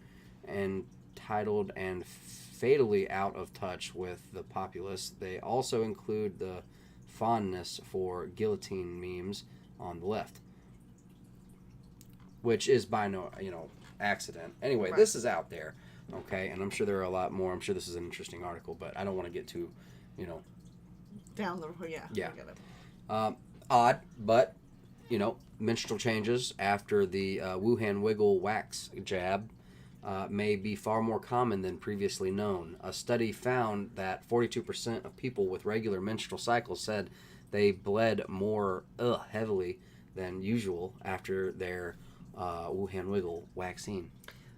entitled and fatally out of touch with the populace. They also include the fondness for guillotine memes on the left, which is by no accident. Anyway,
right.
This is out there, okay, and I'm sure there are a lot more. I'm sure this is an interesting article, but I don't want to get too,
down the yeah.
Yeah.
I get it.
Odd, but menstrual changes after the Wuhan Wiggle wax jab may be far more common than previously known. A study found that 42% of people with regular menstrual cycles said they bled more heavily than usual after their Wuhan Wiggle vaccine.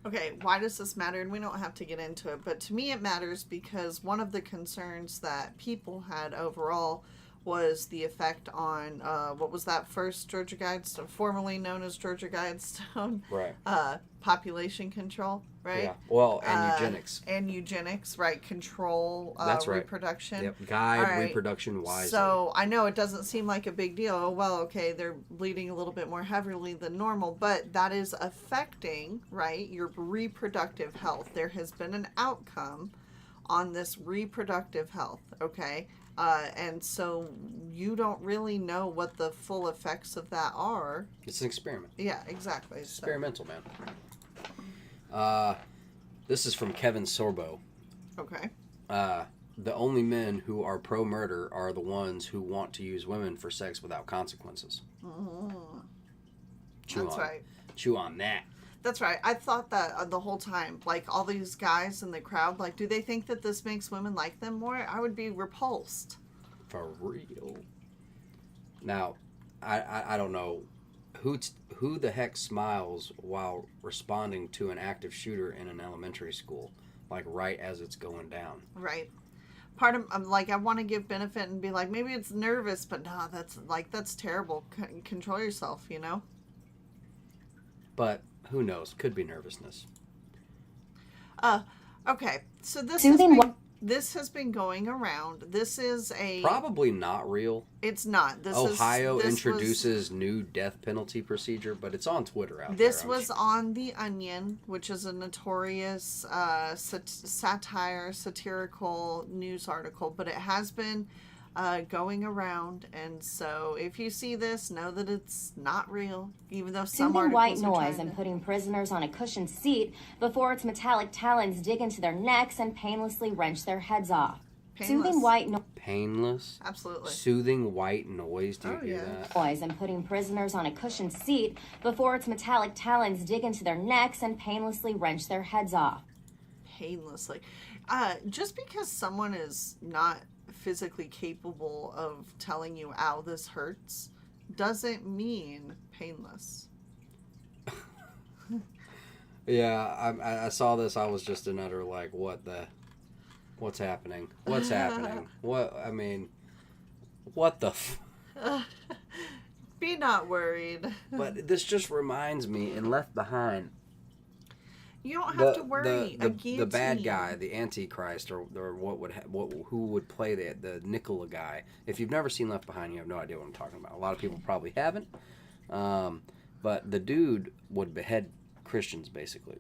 Okay, why does this matter? And we don't have to get into it, but to me it matters because one of the concerns that people had overall was the effect on, what was that first Georgia Guidestone, formerly known as Georgia Guidestone?
Right.
Population control, right?
Yeah. Well, and eugenics.
And eugenics, right. Control
That's right.
reproduction.
Yep. Guide
All right.
reproduction wisely.
So I know it doesn't seem like a big deal. Oh, well, okay, they're bleeding a little bit more heavily than normal, but that is affecting, right, your reproductive health. There has been an outcome on this reproductive health, okay? And so you don't really know what the full effects of that are.
It's an experiment.
Yeah, exactly.
It's experimental, man. This is from Kevin Sorbo.
Okay.
The only men who are pro-murder are the ones who want to use women for sex without consequences.
That's right.
Chew on that.
That's right. I thought that the whole time. Like, all these guys in the crowd, like, do they think that this makes women like them more? I would be repulsed.
For real. Now, I don't know who the heck smiles while responding to an active shooter in an elementary school, like right as it's going down.
Right. Part of, I'm like, I want to give benefit and be like, maybe it's nervous, but no, that's terrible. Control yourself,
But who knows? Could be nervousness.
Okay, so this has been going around. This is
probably not real.
It's not.
Ohio introduces new death penalty procedure, but it's on Twitter out there.
This was on The Onion, which is a notorious satirical news article, but it has been going around, and so if you see this, know that it's not real, even though some
Soothing white
articles
noise and putting prisoners on a cushioned seat before its metallic talons dig into their necks and painlessly wrench their heads off.
Painless.
Soothing white noise.
Painless?
Absolutely.
Soothing white noise, do you hear that?
Noise and putting prisoners on a cushioned seat before its metallic talons dig into their necks and painlessly wrench their heads off.
Painlessly. Just because someone is not physically capable of telling you, ow, this hurts, doesn't mean painless.
Yeah, I saw this. I was just in utter like, what's happening? What's happening? What the
Be not worried.
But this just reminds me, in Left Behind,
you don't have to worry.
The bad guy, the Antichrist, or who would play the Nicola guy. If you've never seen Left Behind, you have no idea what I'm talking about. A lot of people probably haven't. But the dude would behead Christians, basically.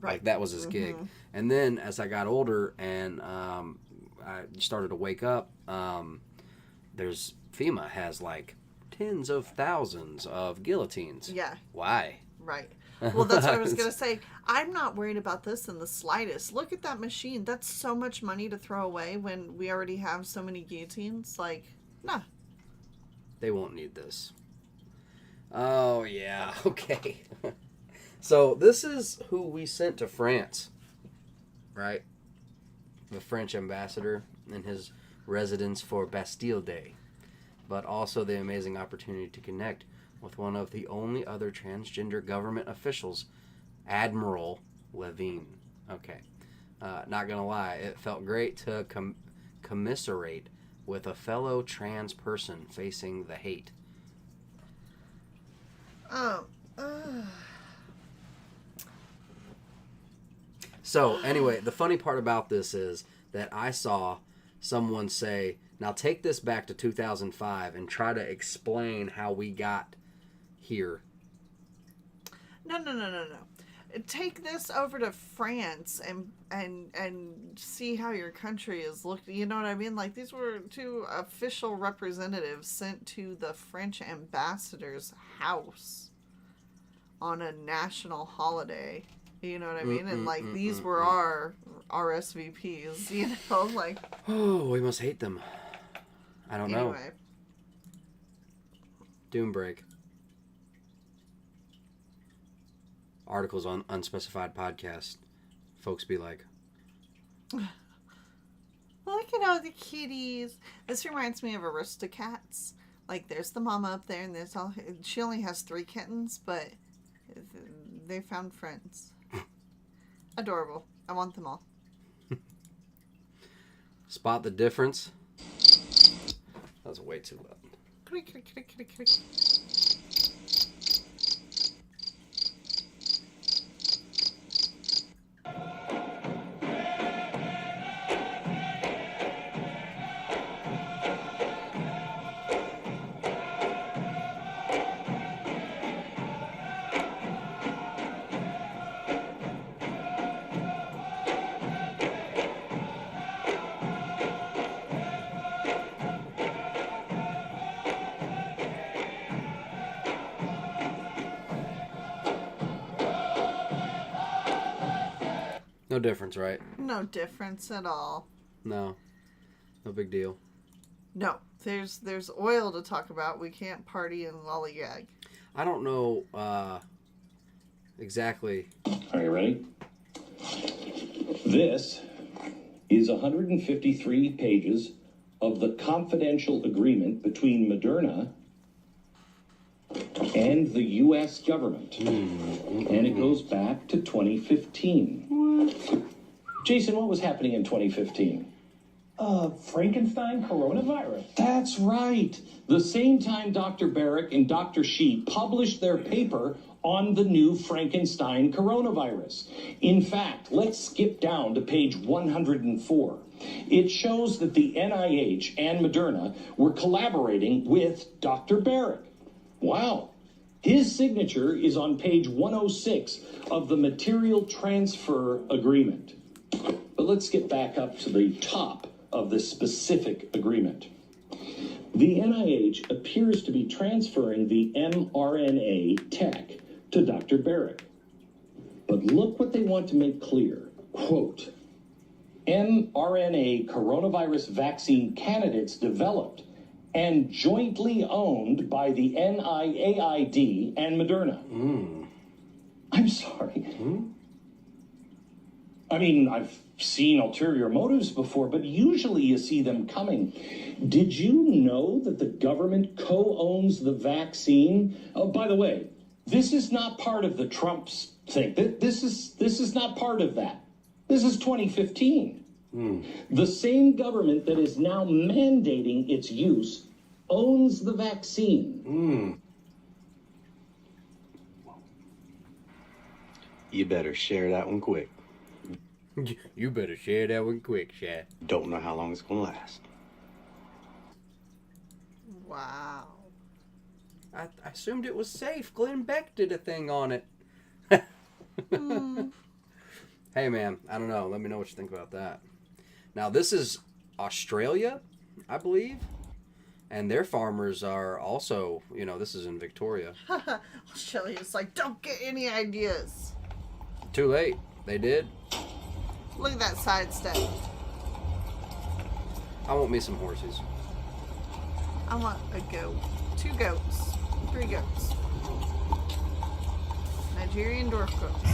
Right.
Like, that was his gig. And then as I got older and I started to wake up, FEMA has like tens of thousands of guillotines.
Yeah.
Why?
Right. Well, that's what I was going to say. I'm not worried about this in the slightest. Look at that machine. That's so much money to throw away when we already have so many guillotines. Like, nah.
They won't need this. Oh, yeah. Okay. So this is who we sent to France, right? The French ambassador in his residence for Bastille Day, but also the amazing opportunity to connect with one of the only other transgender government officials, Admiral Levine. Okay. Not gonna lie, it felt great to commiserate with a fellow trans person facing the hate. So, anyway, the funny part about this is that I saw someone say, now take this back to 2005 and try to explain how we got here.
No. Take this over to France and see how your country is looking. You know what I mean? Like, these were two official representatives sent to the French ambassador's house on a national holiday. You know what I mean? And, like, these were our SVPs, you know? Like,
oh, we must hate them. I don't know.
Anyway.
Doom break. Articles on Unspecified Podcast. Folks be like,
look at all the kitties. This reminds me of Aristocats. Like, there's the mama up there, and there's she only has 3 kittens, but they found friends. Adorable. I want them all.
Spot the difference. That was way too loud. No difference, right?
No difference at all.
No. No big deal.
No. There's oil to talk about. We can't party and lollygag.
I don't know exactly.
Are you ready? This is 153 pages of the confidential agreement between Moderna and the U.S. government. And it goes back to 2015. Jason, what was happening in 2015?
Frankenstein coronavirus.
That's right. The same time Dr. Barrick and Dr. Shi published their paper on the new Frankenstein coronavirus. In fact, let's skip down to page 104. It shows that the NIH and Moderna were collaborating with Dr. Barrick. Wow. His signature is on page 106 of the Material Transfer Agreement. But let's get back up to the top of this specific agreement. The NIH appears to be transferring the mRNA tech to Dr. Barrick. But look what they want to make clear. Quote, mRNA coronavirus vaccine candidates developed and jointly owned by the NIAID and Moderna. I'm sorry. I mean, I've seen ulterior motives before, but usually you see them coming. Did you know that the government co-owns the vaccine? Oh, by the way, this is not part of the Trump's thing. This is not part of that. This is 2015. The same government that is now mandating its use owns the vaccine.
You better share that one quick.
You better share that one quick, Shad.
Don't know how long it's gonna last.
Wow.
I assumed it was safe. Glenn Beck did a thing on it. Hey, man, I don't know. Let me know what you think about that. Now, this is Australia, I believe. And their farmers are also, you know, this is in Victoria.
Australia's like, don't get any ideas.
Too late. They did.
Look at that sidestep.
I want me some horses.
I want a goat. 2 goats. 3 goats. Nigerian dwarf goats.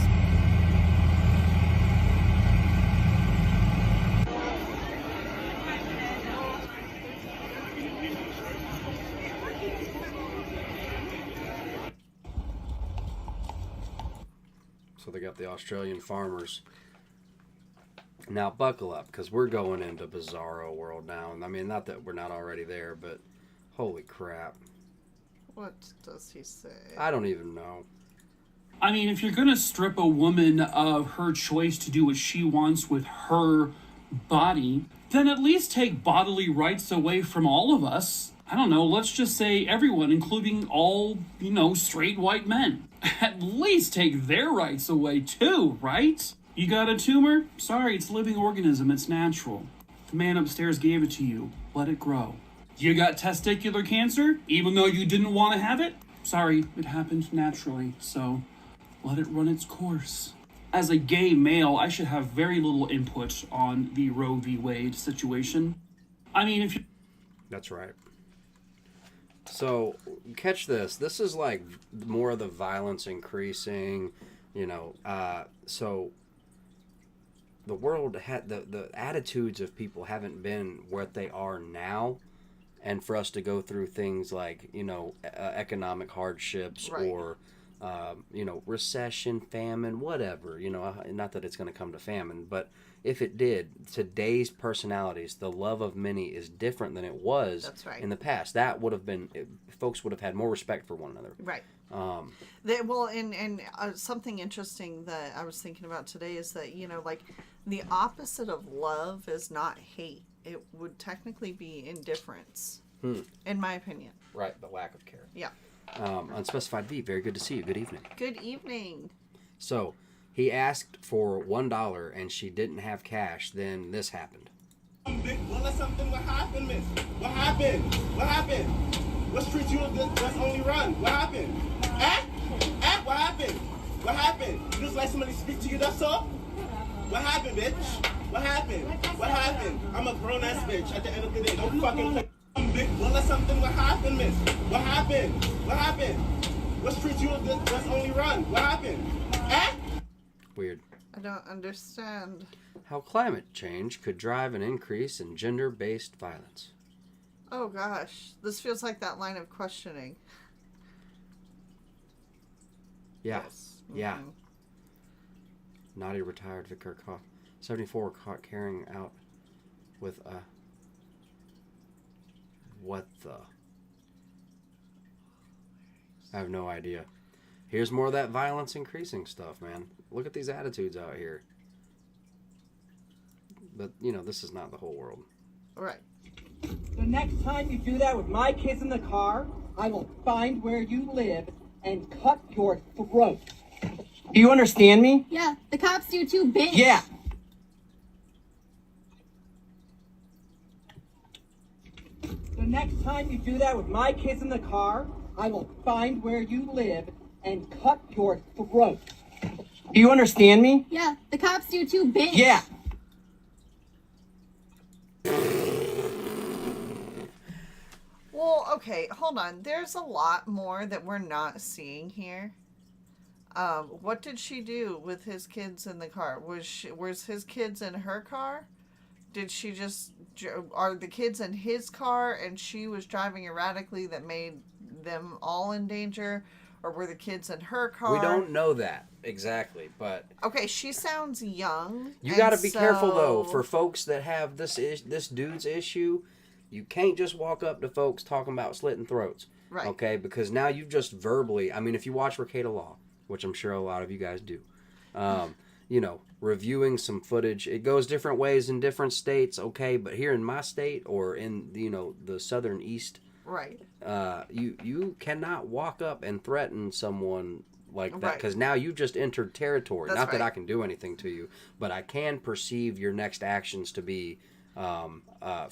So they got the Australian farmers. Now buckle up, because we're going into bizarro world now. I mean, not that we're not already there, but holy crap.
What does he say?
I don't even know.
I mean, if you're going to strip a woman of her choice to do what she wants with her body, then at least take bodily rights away from all of us. I don't know, let's just say everyone, including all, straight white men. At least take their rights away too, right? You got a tumor? Sorry, it's a living organism, it's natural. The man upstairs gave it to you. Let it grow. You got testicular cancer, even though you didn't want to have it? Sorry, it happened naturally, so let it run its course. As a gay male, I should have very little input on the Roe v. Wade situation. I mean, if you...
That's right. So, catch this. This is like more of the violence increasing, so the world had the attitudes of people haven't been what they are now. And for us to go through things like, economic hardships, right, or, recession, famine, whatever, not that it's going to come to famine, but if it did, today's personalities, the love of many is different than it was.
That's right.
In the past. That would have been, folks would have had more respect for one another.
Right. Something interesting that I was thinking about today is that, the opposite of love is not hate. It would technically be indifference, in my opinion.
Right, the lack of care.
Yeah.
Unspecified V, very good to see you. Good evening.
Good evening.
So, he asked for $1 and she didn't have cash, then this happened.
What happened, miss? What happened? What happened? What street you just only run? What happened? What happened? What happened? You just like somebody speak to you, that's all? What happened, bitch? What happened? What happened? I'm a grown-ass bitch at the end of the day. Don't fucking play. What happened, miss? What happened? What happened? What street you just only run? What happened?
Weird.
I don't understand.
How climate change could drive an increase in gender-based violence.
Oh gosh, this feels like that line of questioning.
Yeah.
Yes.
Yeah. Naughty retired Vicar Koff. 74 caught carrying out with a... What the... I have no idea. here's more of that violence increasing stuff, man. Look at these attitudes out here. But, you know, this is not the whole world.
Right.
The next time you do that with my kids in the car, I will find where you live and cut your throat. Do you understand me?
Yeah, the cops do too, bitch.
Yeah. The next time you do that with my kids in the car, I will find where you live and cut your throat. Do you understand me?
Yeah, the cops do too, bitch.
Yeah.
Well, okay, hold on. There's a lot more that we're not seeing here. What did she do with his kids in the car? Was his kids in her car? Did she just... Are the kids in his car and she was driving erratically that made them all in danger? Or were the kids in her car?
We don't know that exactly, but...
Okay, she sounds young.
You got to be careful, though, for folks that have this dude's issue. You can't just walk up to folks talking about slitting throats.
Right.
Okay? Because now you've just verbally... I mean, if you watch Recaita Law, which I'm sure a lot of you guys do, you know, reviewing some footage, it goes different ways in different states, okay? But here in my state or in, you know, the southern east...
Right.
You cannot walk up and threaten someone like that,
Right.
because now you've just entered territory.
That's
Not that
right.
I can do anything to you, but I can perceive your next actions to be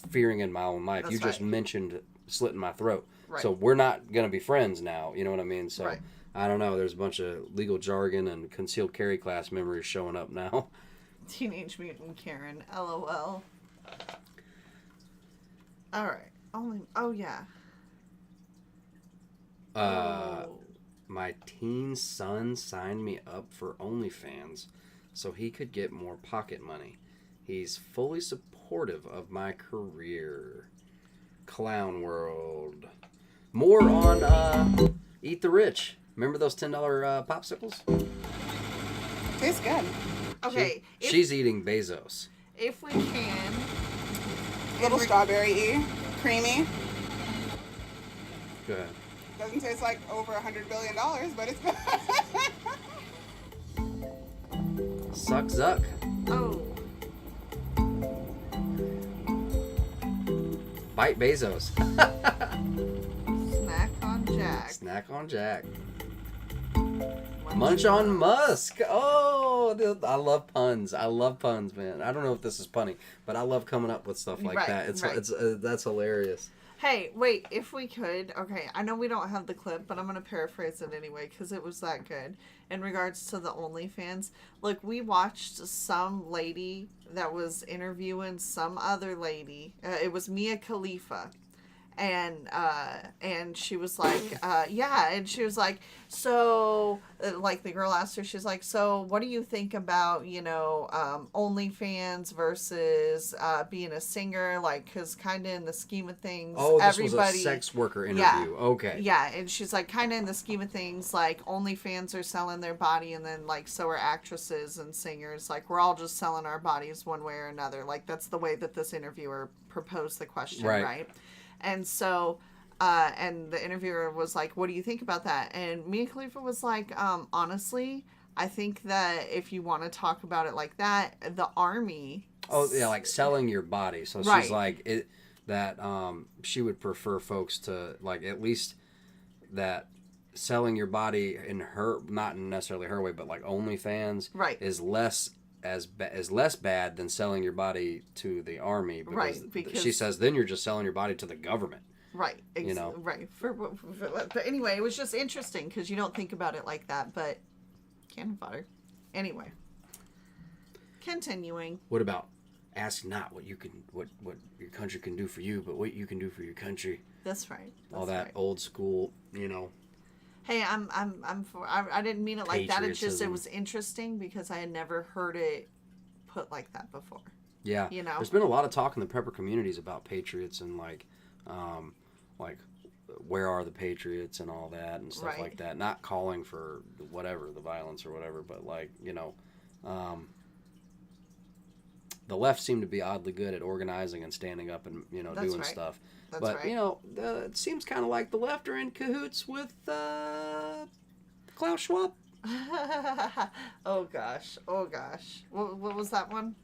fearing in my own life.
That's
You just
right.
mentioned slitting my throat.
Right.
So we're not going to be friends now. You know what I mean? So
Right.
I don't know. There's a bunch of legal jargon and concealed carry class memories showing up now.
Teenage Mutant Karen, LOL. All right. Oh, yeah.
My teen son signed me up for OnlyFans so he could get more pocket money. He's fully supportive of my career. Clown World. More on Eat the Rich. Remember those $10 popsicles?
Tastes good.
Okay.
She's eating Bezos.
If we can.
Little strawberry-y, creamy.
Go ahead.
Doesn't taste like over $100 billion, but it's good.
Suck Zuck.
Oh.
Bite Bezos.
Snack on Jack.
Snack on Jack. Munch on Musk. Oh, dude, I love puns. I love puns, man. I don't know if this is punny, but I love coming up with stuff like
Right,
that. It's
right.
That's hilarious.
Hey, wait, if we could, okay, I know we don't have the clip, but I'm going to paraphrase it anyway because it was that good. In regards to the OnlyFans, look, we watched some lady that was interviewing some other lady. It was Mia Khalifa. And she was like, yeah, and she was like, so, like the girl asked her, she's like, so what do you think about, you know, OnlyFans versus being a singer, like, because kind of in the scheme of things,
Oh, this
everybody,
was a sex worker interview.
Yeah,
Okay.
yeah, and she's like, kind of in the scheme of things, like, OnlyFans are selling their body, and then, like, so are actresses and singers, like, we're all just selling our bodies one way or another, like, that's the way that this interviewer proposed the question, right? And so, and the interviewer was like, what do you think about that? And Mia Khalifa was like, honestly, I think that if you want to talk about it like that, the army...
Oh, yeah, like selling your body. So
Right.
she's like, she would prefer folks to, like, at least that selling your body in her, not necessarily her way, but like OnlyFans is less bad than selling your body to the army, because she says then you're just selling your body to the government.
Right.
You know?
Right. But anyway, it was just interesting because you don't think about it like that, but cannon fodder. Anyway. Continuing.
What about ask not what your country can do for you, but what you can do for your country?
That's right.
All that old school, you know.
Hey, I'm for. I didn't mean it like that. It's just it
Patriotism.
was interesting because I had never heard it put like that before.
Yeah,
You know.
there's been a lot of talk in the prepper communities about patriots and like where are the patriots and all that and stuff
Right.
like that. Not calling for whatever the violence or whatever, but like, you know, the left seemed to be oddly good at organizing and standing up and, you know,
That's
doing
right.
stuff.
That's
but
right.
you know, it seems kind of like the left are in cahoots with Klaus Schwab?
Oh gosh. What was that one?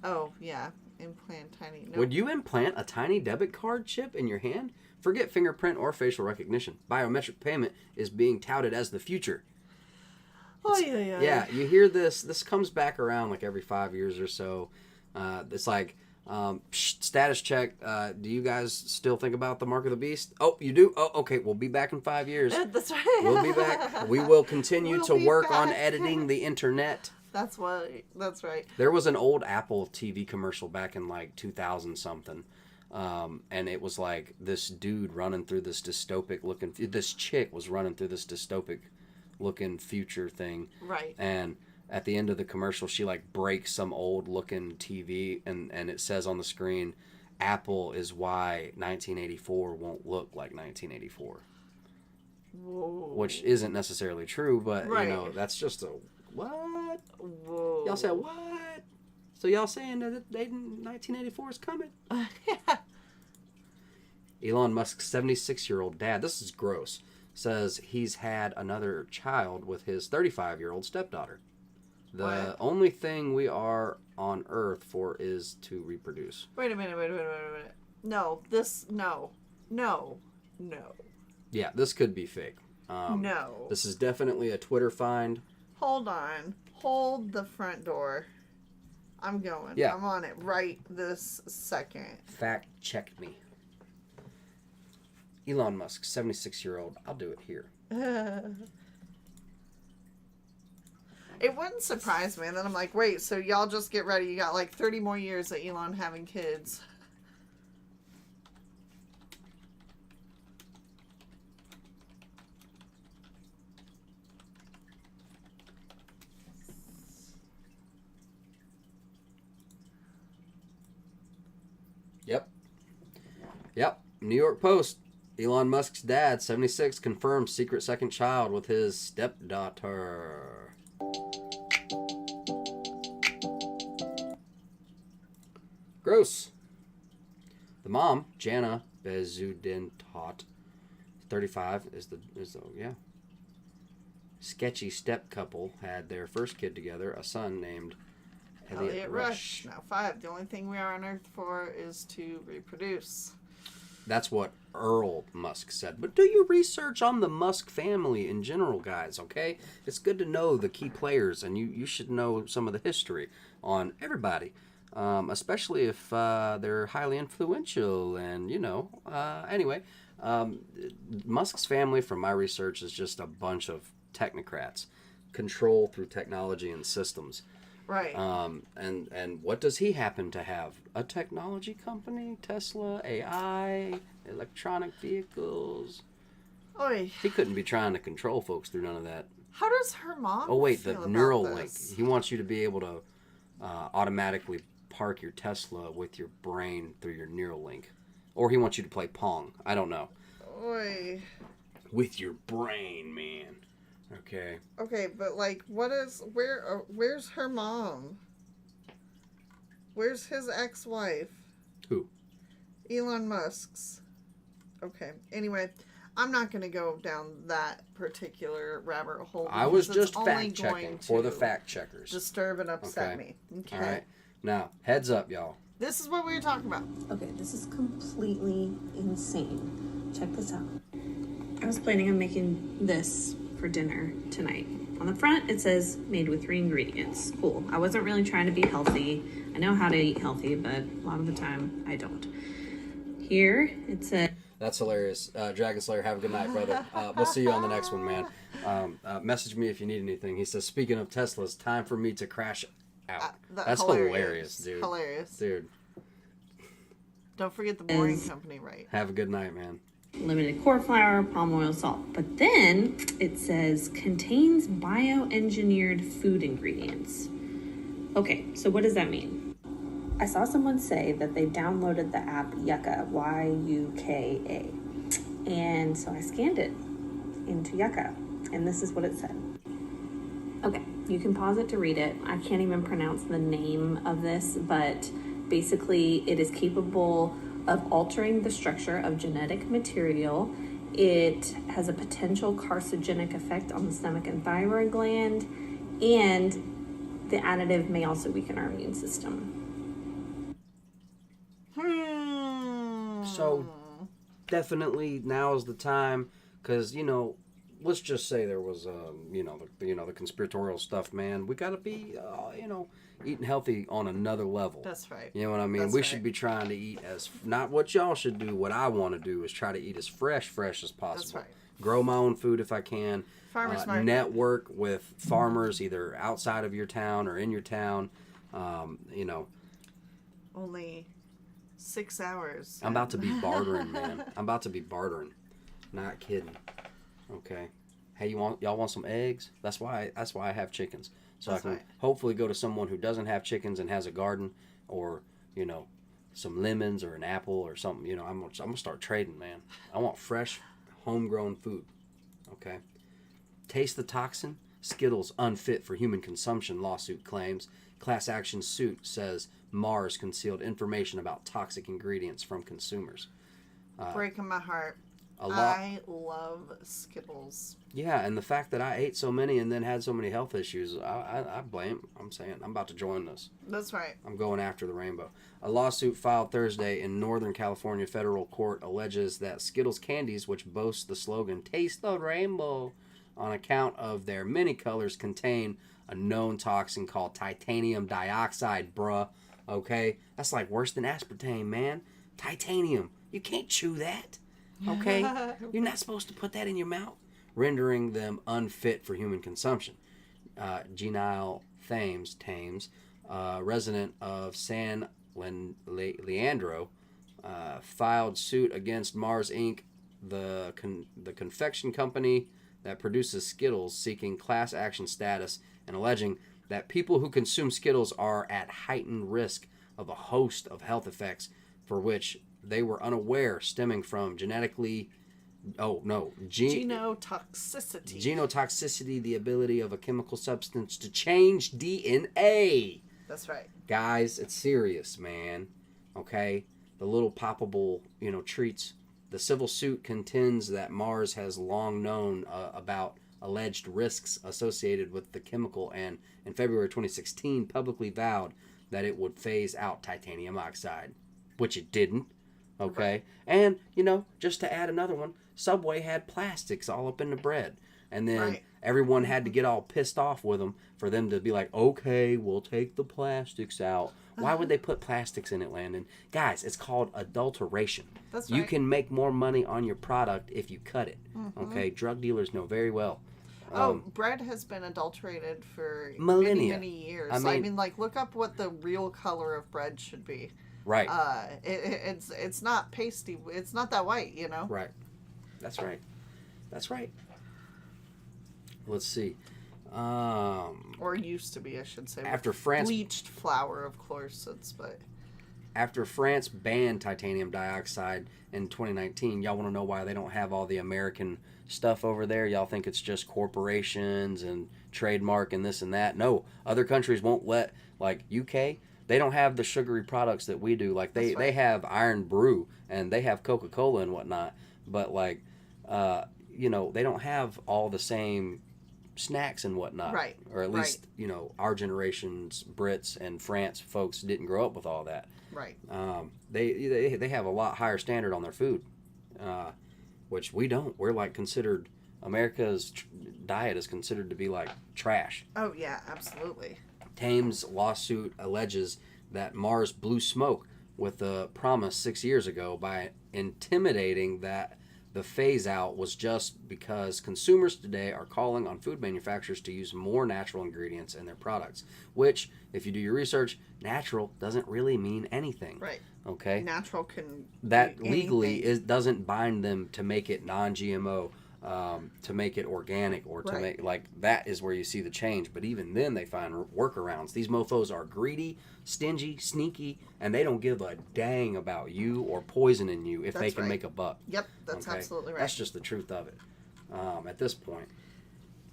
Oh yeah, implant tiny. Nope.
Would you implant a tiny debit card chip in your hand? Forget fingerprint or facial recognition. Biometric payment is being touted as the future.
Oh yeah.
Yeah, you hear this. This comes back around like every 5 years or so. It's like, status check. Do you guys still think about the mark of the beast? Oh, you do? Oh, okay. We'll be back in 5 years.
That's right.
We'll be back. We will continue to work on editing the internet.
That's right.
There was an old Apple TV commercial back in like 2000 something. And it was like this dude running through this dystopic looking, this chick was running through this dystopic looking future thing.
Right.
And at the end of the commercial, she like breaks some old looking TV and it says on the screen, Apple is why 1984 won't look like 1984.
Whoa.
Which isn't necessarily true, but
right.
you know, that's just a, what?
Whoa.
Y'all said what? So y'all saying that 1984 is coming?
Yeah.
Elon Musk's 76-year-old dad, this is gross, says he's had another child with his 35-year-old stepdaughter. The only thing we are on Earth for is to reproduce.
Wait a minute. No.
Yeah, this could be fake.
No.
This is definitely a Twitter find.
Hold on. Hold the front door. I'm going.
Yeah.
I'm on it right this second.
Fact check me. Elon Musk, 76-year-old. I'll do it here.
It wouldn't surprise me. And then I'm like, wait, so y'all just get ready. You got like 30 more years of Elon having kids.
Yep. New York Post. Elon Musk's dad, 76, confirms secret second child with his stepdaughter. Gross. The mom, Jana Bezudentot, 35, is the sketchy step couple had their first kid together, a son named Elliot Rush.
Now 5. The only thing we are on Earth for is to reproduce.
That's what Earl Musk said. But do your research on the Musk family in general, guys, okay? It's good to know the key players, and you should know some of the history on everybody, especially if they're highly influential. And, anyway, Musk's family, from my research, is just a bunch of technocrats, control through technology and systems.
Right.
And what does he happen to have? A technology company? Tesla? AI? Electronic vehicles?
Oy.
He couldn't be trying to control folks through none of that.
How does her mom
Oh, wait, the
feel
neural
about
link.
this?
He wants you to be able to automatically park your Tesla with your brain through your neural link. Or he wants you to play Pong. I don't know.
Oy.
With your brain, man. Okay.
Okay, but like, where's her mom? Where's his ex-wife?
Who?
Elon Musk's. Okay. Anyway, I'm not going to go down that particular rabbit hole.
I was
because it's
just
only
fact checking
going
for the
to
fact checkers.
disturb and upset
Okay.
me. Okay.
All right. Now, heads up, y'all.
This is what we were talking about.
Okay, this is completely insane. Check this out. I was planning on making this for dinner tonight. On the front, it says made with 3 ingredients. Cool. I wasn't really trying to be healthy. I know how to eat healthy, but a lot of the time I don't. Here, it says...
That's hilarious. Dragon Slayer, have a good night, brother. We'll see you on the next one, man. Message me if you need anything. He says, speaking of Teslas, time for me to crash out. That's hilarious, dude.
Hilarious.
Dude.
Don't forget the Boring Company, right?
Have a good night, man.
Limited core flour, palm oil, salt. But then it says contains bioengineered food ingredients. Okay, so what does that mean? I saw someone say that they downloaded the app Yucca, Y-U-K-A. And so I scanned it into Yucca, and this is what it said. Okay, you can pause it to read it. I can't even pronounce the name of this, but basically it is capable of altering the structure of genetic material It has a potential carcinogenic effect on the stomach and thyroid gland, and the additive may also weaken our immune system.
So definitely now is the time, because let's just say there was the conspiratorial stuff, man. We got to be eating healthy on another level.
That's right.
You know what I mean? We should be trying to eat not what y'all should do. What I want to do is try to eat as fresh as possible.
That's right.
Grow my own food if I can.
Farmers market.
Network with farmers either outside of your town or in your town.
Only 6 hours.
I'm about to be bartering, man. I'm about to be bartering. Not kidding. Okay. Hey, y'all want some eggs? That's why I have chickens. So I can hopefully go to someone who doesn't have chickens and has a garden, or some lemons or an apple or something. I'm gonna start trading, man. I want fresh, homegrown food. Okay. Taste the toxin. Skittles unfit for human consumption. Lawsuit claims. Class action suit says Mars concealed information about toxic ingredients from consumers.
Breaking my heart. I love Skittles.
Yeah, and the fact that I ate so many and then had so many health issues, I'm saying I'm about to join this.
That's right.
I'm going after the rainbow. A lawsuit filed Thursday in Northern California federal court alleges that Skittles candies, which boast the slogan "Taste the Rainbow" on account of their many colors, contain a known toxin called titanium dioxide, bruh. Okay? That's like worse than aspartame, man. Titanium. You can't chew that. Okay? You're not supposed to put that in your mouth. Rendering them unfit for human consumption. Genile Thames, resident of San Leandro, filed suit against Mars Inc., the confection company that produces Skittles, seeking class action status and alleging that people who consume Skittles are at heightened risk of a host of health effects for which they were unaware, stemming from genotoxicity. Genotoxicity, the ability of a chemical substance to change DNA.
That's right.
Guys, it's serious, man. Okay? The little poppable, treats. The civil suit contends that Mars has long known about alleged risks associated with the chemical, and in February 2016 publicly vowed that it would phase out titanium oxide, which it didn't. Okay? And, just to add another one, Subway had plastics all up in the bread. And then everyone had to get all pissed off with them for them to be like, okay, we'll take the plastics out. Why would they put plastics in it, Landon? Guys, it's called adulteration.
That's right.
You can make more money on your product if you cut it.
Mm-hmm.
Okay? Drug dealers know very well.
Bread has been adulterated for
millennia.
many years. I mean, look up what the real color of bread should be.
Right.
It's not pasty. It's not that white,
Right. That's right. That's right. Let's see.
Or used to be, I should say.
After France
bleached flour, of course, but
after France banned titanium dioxide in 2019, y'all want to know why they don't have all the American stuff over there? Y'all think it's just corporations and trademark and this and that? No, other countries won't let, like UK. They don't have the sugary products that we do. Like they have Iron Brew and they have Coca-Cola and whatnot, but they don't have all the same snacks and whatnot.
Right.
Or at least, our generation's Brits and France folks didn't grow up with all that.
Right.
They have a lot higher standard on their food, which we don't. We're considered, America's diet is considered to be like trash.
Oh yeah, absolutely.
Thames lawsuit alleges that Mars blew smoke with the promise 6 years ago by intimidating that the phase out was just because consumers today are calling on food manufacturers to use more natural ingredients in their products, which, if you do your research, natural doesn't really mean anything.
Right.
Okay?
Natural can
that
be
legally
anything.
doesn't bind them to make it non-GMO, to make it organic, or to make that is where you see the change. But even then they find workarounds. These mofos are greedy, stingy, sneaky, and they don't give a dang about you or poisoning you if they can make a buck.
Yep, that's absolutely right.
That's just the truth of it at this point.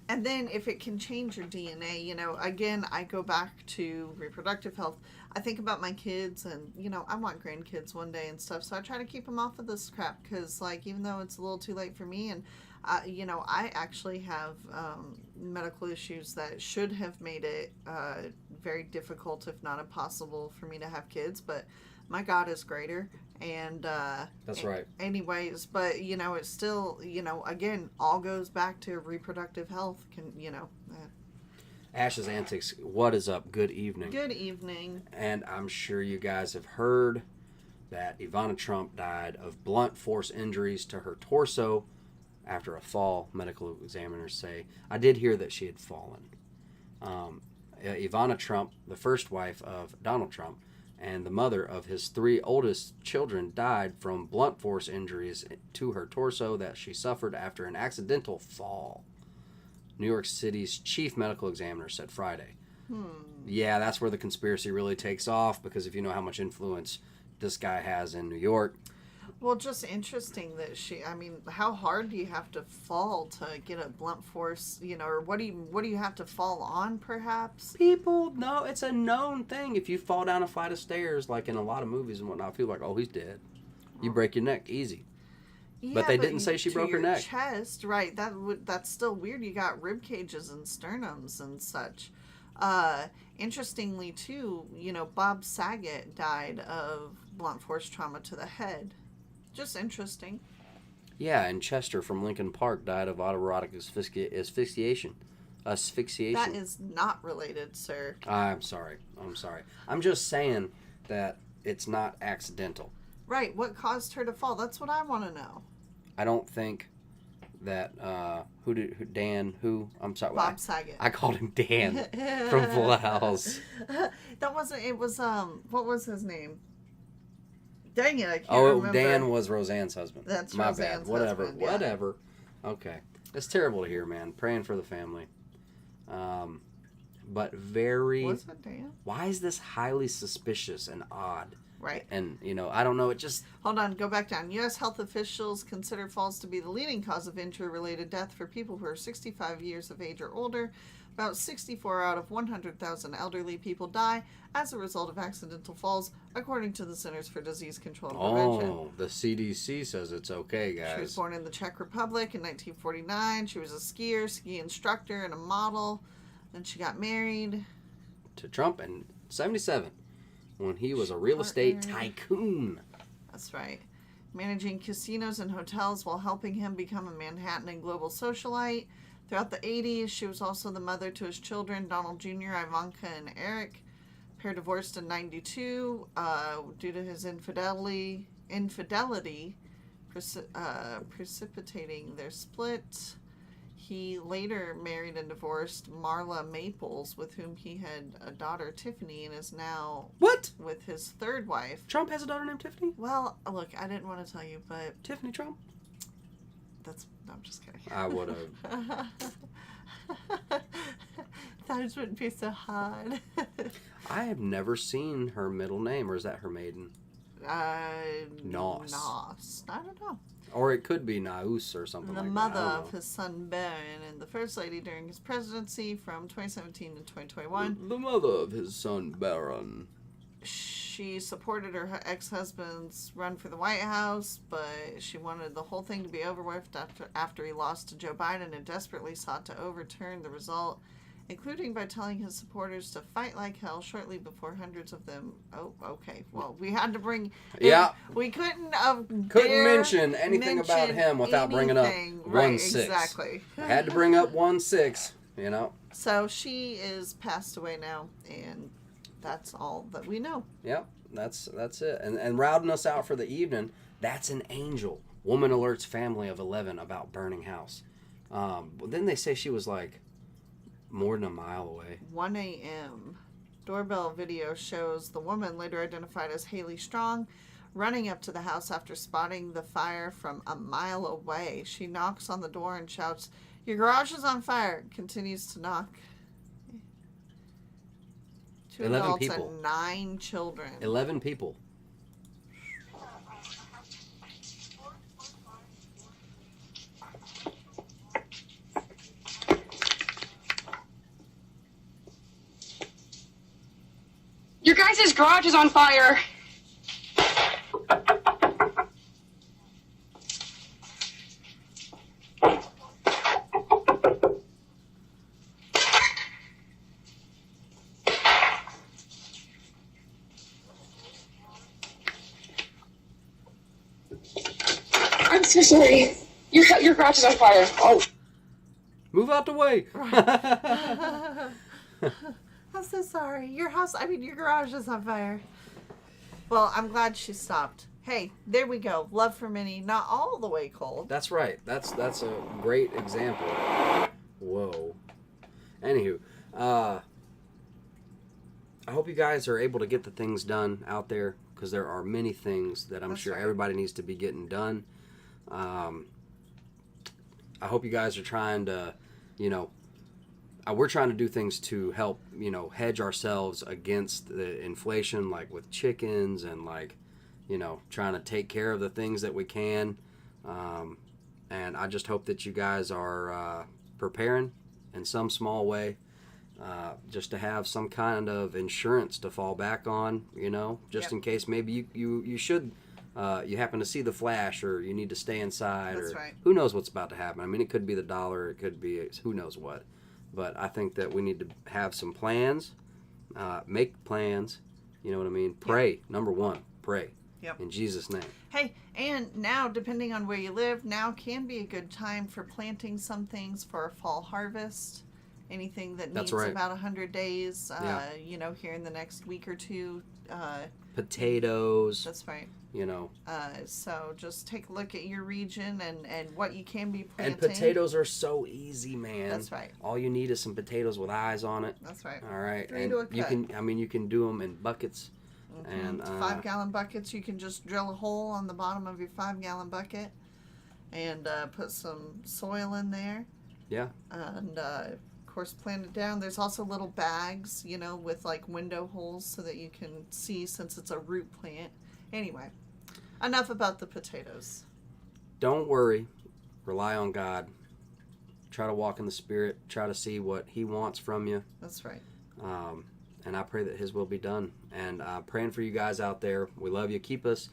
And then if it can change your DNA, again, I go back to reproductive health. I think about my kids, and I want grandkids one day and stuff, so I try to keep them off of this crap, because like, even though it's a little too late for me, and I actually have medical issues that should have made it very difficult, if not impossible, for me to have kids, but my God is greater. And
that's right.
Anyways, but it's still, again, all goes back to reproductive health.
Ash's Antics, what is up? Good evening.
Good evening.
And I'm sure you guys have heard that Ivana Trump died of blunt force injuries to her torso after a fall, medical examiners say. I did hear that she had fallen. Ivana Trump, the first wife of Donald Trump, and the mother of his 3 oldest children, died from blunt force injuries to her torso that she suffered after an accidental fall. New York City's chief medical examiner said Friday. Yeah, that's where the conspiracy really takes off, because if you know how much influence this guy has in New York.
Well, just interesting that how hard do you have to fall to get a blunt force, or what do you have to fall on, perhaps?
People know, it's a known thing. If you fall down a flight of stairs, like in a lot of movies and whatnot, people are like, oh, he's dead. You break your neck, easy.
Yeah,
but they didn't say she broke her neck.
Chest, right? That's still weird. You got rib cages and sternums and such. Interestingly, too, Bob Saget died of blunt force trauma to the head. Just interesting.
Yeah, and Chester from Lincoln Park died of autoerotic asphyxiation.
That is not related, sir.
I'm sorry. I'm just saying that it's not accidental.
Right. What caused her to fall? That's what I want to know.
I don't think that I'm sorry.
Bob Saget.
I called him Dan from Full House.
That wasn't. It was what was his name? Dang it, I can't remember.
Dan was Roseanne's husband.
That's
my
Roseanne's
bad. Whatever.
husband, yeah.
Whatever. Okay. It's terrible to hear, man. Praying for the family. But very.
Was it Dan?
Why is this highly suspicious and odd?
Right.
And, I don't know, it just...
Hold on, go back down. U.S. health officials consider falls to be the leading cause of injury-related death for people who are 65 years of age or older. About 64 out of 100,000 elderly people die as a result of accidental falls, according to the Centers for Disease Control and Prevention.
Oh, the CDC says it's okay, guys.
She was born in the Czech Republic in 1949. She was a ski instructor, and a model. Then she got married
to Trump in 1977. When he was a real estate tycoon.
That's right. Managing casinos and hotels while helping him become a Manhattan and global socialite. Throughout the 80s, she was also the mother to his children, Donald Jr., Ivanka, and Eric. Pair divorced in 92 due to his infidelity precipitating their split. He later married and divorced Marla Maples, with whom he had a daughter, Tiffany, and is now with his third wife.
Trump has a daughter named Tiffany?
Well, look, I didn't want to tell you, but...
Tiffany Trump?
No, I'm just kidding.
I would have.
That wouldn't be so hard.
I have never seen her middle name, or is that her maiden? Noss.
I don't know.
Or it could be Naus or something like that.
The mother of his son Ben and the first lady during his presidency from 2017 to 2021.
The mother of his son Barron.
She supported her ex-husband's run for the White House, but she wanted the whole thing to be over with after he lost to Joe Biden, and desperately sought to overturn the result, including by telling his supporters to fight like hell shortly before hundreds of them... Oh, okay. Well, we had to bring...
Yeah.
We couldn't
mention anything about him without bringing up 1-6.
Right, exactly.
I had to bring up 1-6,
So she is passed away now, and that's all that we know.
Yep, that's it. And rounding us out for the evening, that's an angel. Woman alerts family of 11 about burning house. But then they say she was like... more than a mile away.
1 a.m. Doorbell video shows the woman, later identified as Haley Strong, running up to the house after spotting the fire from a mile away. She knocks on the door and shouts, "Your garage is on fire." Continues to knock. 2 adults
people.
And 9 children.
11 people.
Your
Your guys' garage is on fire. I'm so sorry. Your garage is on fire. Oh.
Move out the way.
I'm so sorry. Your garage is on fire. Well, I'm glad she stopped. Hey, there we go. Love for Minnie, not all the way cold.
That's right. That's a great example. Whoa. Anywho, I hope you guys are able to get the things done out there, because there are many things that I'm sure everybody needs to be getting done. I hope you guys are trying to, we're trying to do things to help, hedge ourselves against the inflation, like with chickens and trying to take care of the things that we can. And I just hope that you guys are preparing in some small way, just to have some kind of insurance to fall back on, just in case maybe you should, you happen to see the flash, or you need to stay inside.
That's
or
right.
Who knows what's about to happen. I mean, it could be the dollar, it could be who knows what. But I think that we need to have some plans, make plans, you know what I mean? Pray. Number one, pray.
Yep.
In Jesus' name.
Hey, and now, depending on where you live, now can be a good time for planting some things for a fall harvest. Anything that needs about 100 days, here in the next week or two.
Potatoes.
That's right.
So
just take a look at your region and what you can be planting.
And potatoes are so easy, man.
That's right.
All you need is some potatoes with eyes on it.
That's right.
All right.
3
and
to a
you
cut.
you can do them in buckets.
Mm-hmm.
And
5-gallon buckets. You can just drill a hole on the bottom of your 5-gallon bucket and put some soil in there.
Yeah.
And of course, plant it down. There's also little bags, with window holes so that you can see, since it's a root plant. Anyway, enough about the potatoes.
Don't worry. Rely on God. Try to walk in the Spirit. Try to see what He wants from you.
That's right.
And I pray that His will be done. And praying for you guys out there. We love you. Keep us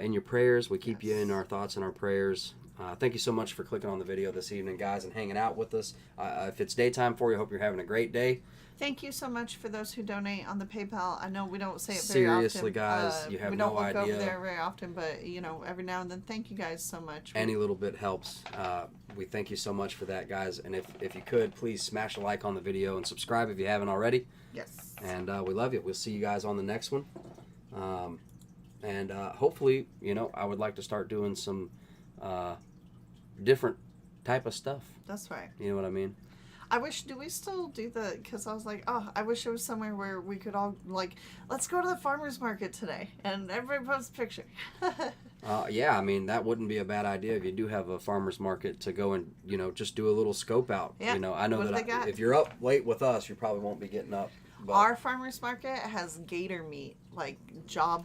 in your prayers. We keep you in our thoughts and our prayers. Thank you so much for clicking on the video this evening, guys, and hanging out with us. If it's daytime for you, I hope you're having a great day.
Thank you so much for those who donate on the PayPal. I know we don't say it very often.
Seriously, guys, you have no idea.
We don't look over there very often, but, every now and then, thank you guys so much.
Any little bit helps. We thank you so much for that, guys. And if you could, please smash a like on the video and subscribe if you haven't already.
Yes.
And we love you. We'll see you guys on the next one. And hopefully, I would like to start doing some different type of stuff.
That's right.
You know what I mean?
I wish, do we still do the, because I was like, I wish there was somewhere where we could all, let's go to the farmer's market today, and everybody posts a picture.
Yeah, I mean, that wouldn't be a bad idea if you do have a farmer's market to go and, just do a little scope out.
Yeah.
I know that if you're up late with us, you probably won't be getting up. But
our farmer's market has gator meat, like jaw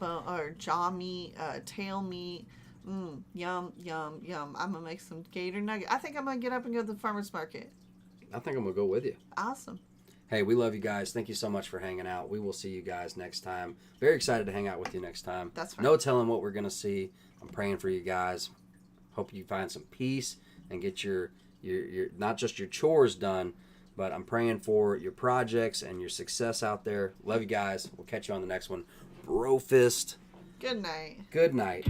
meat, tail meat. Yum, yum, yum. I'm going to make some gator nugget. I think I'm going to get up and go to the farmer's market.
I think I'm going to go with you.
Awesome.
Hey, we love you guys. Thank you so much for hanging out. We will see you guys next time. Very excited to hang out with you next time.
That's right.
No telling what we're going to see. I'm praying for you guys. Hope you find some peace and get your not just your chores done, but I'm praying for your projects and your success out there. Love you guys. We'll catch you on the next one. Bro fist.
Good night.
Good night.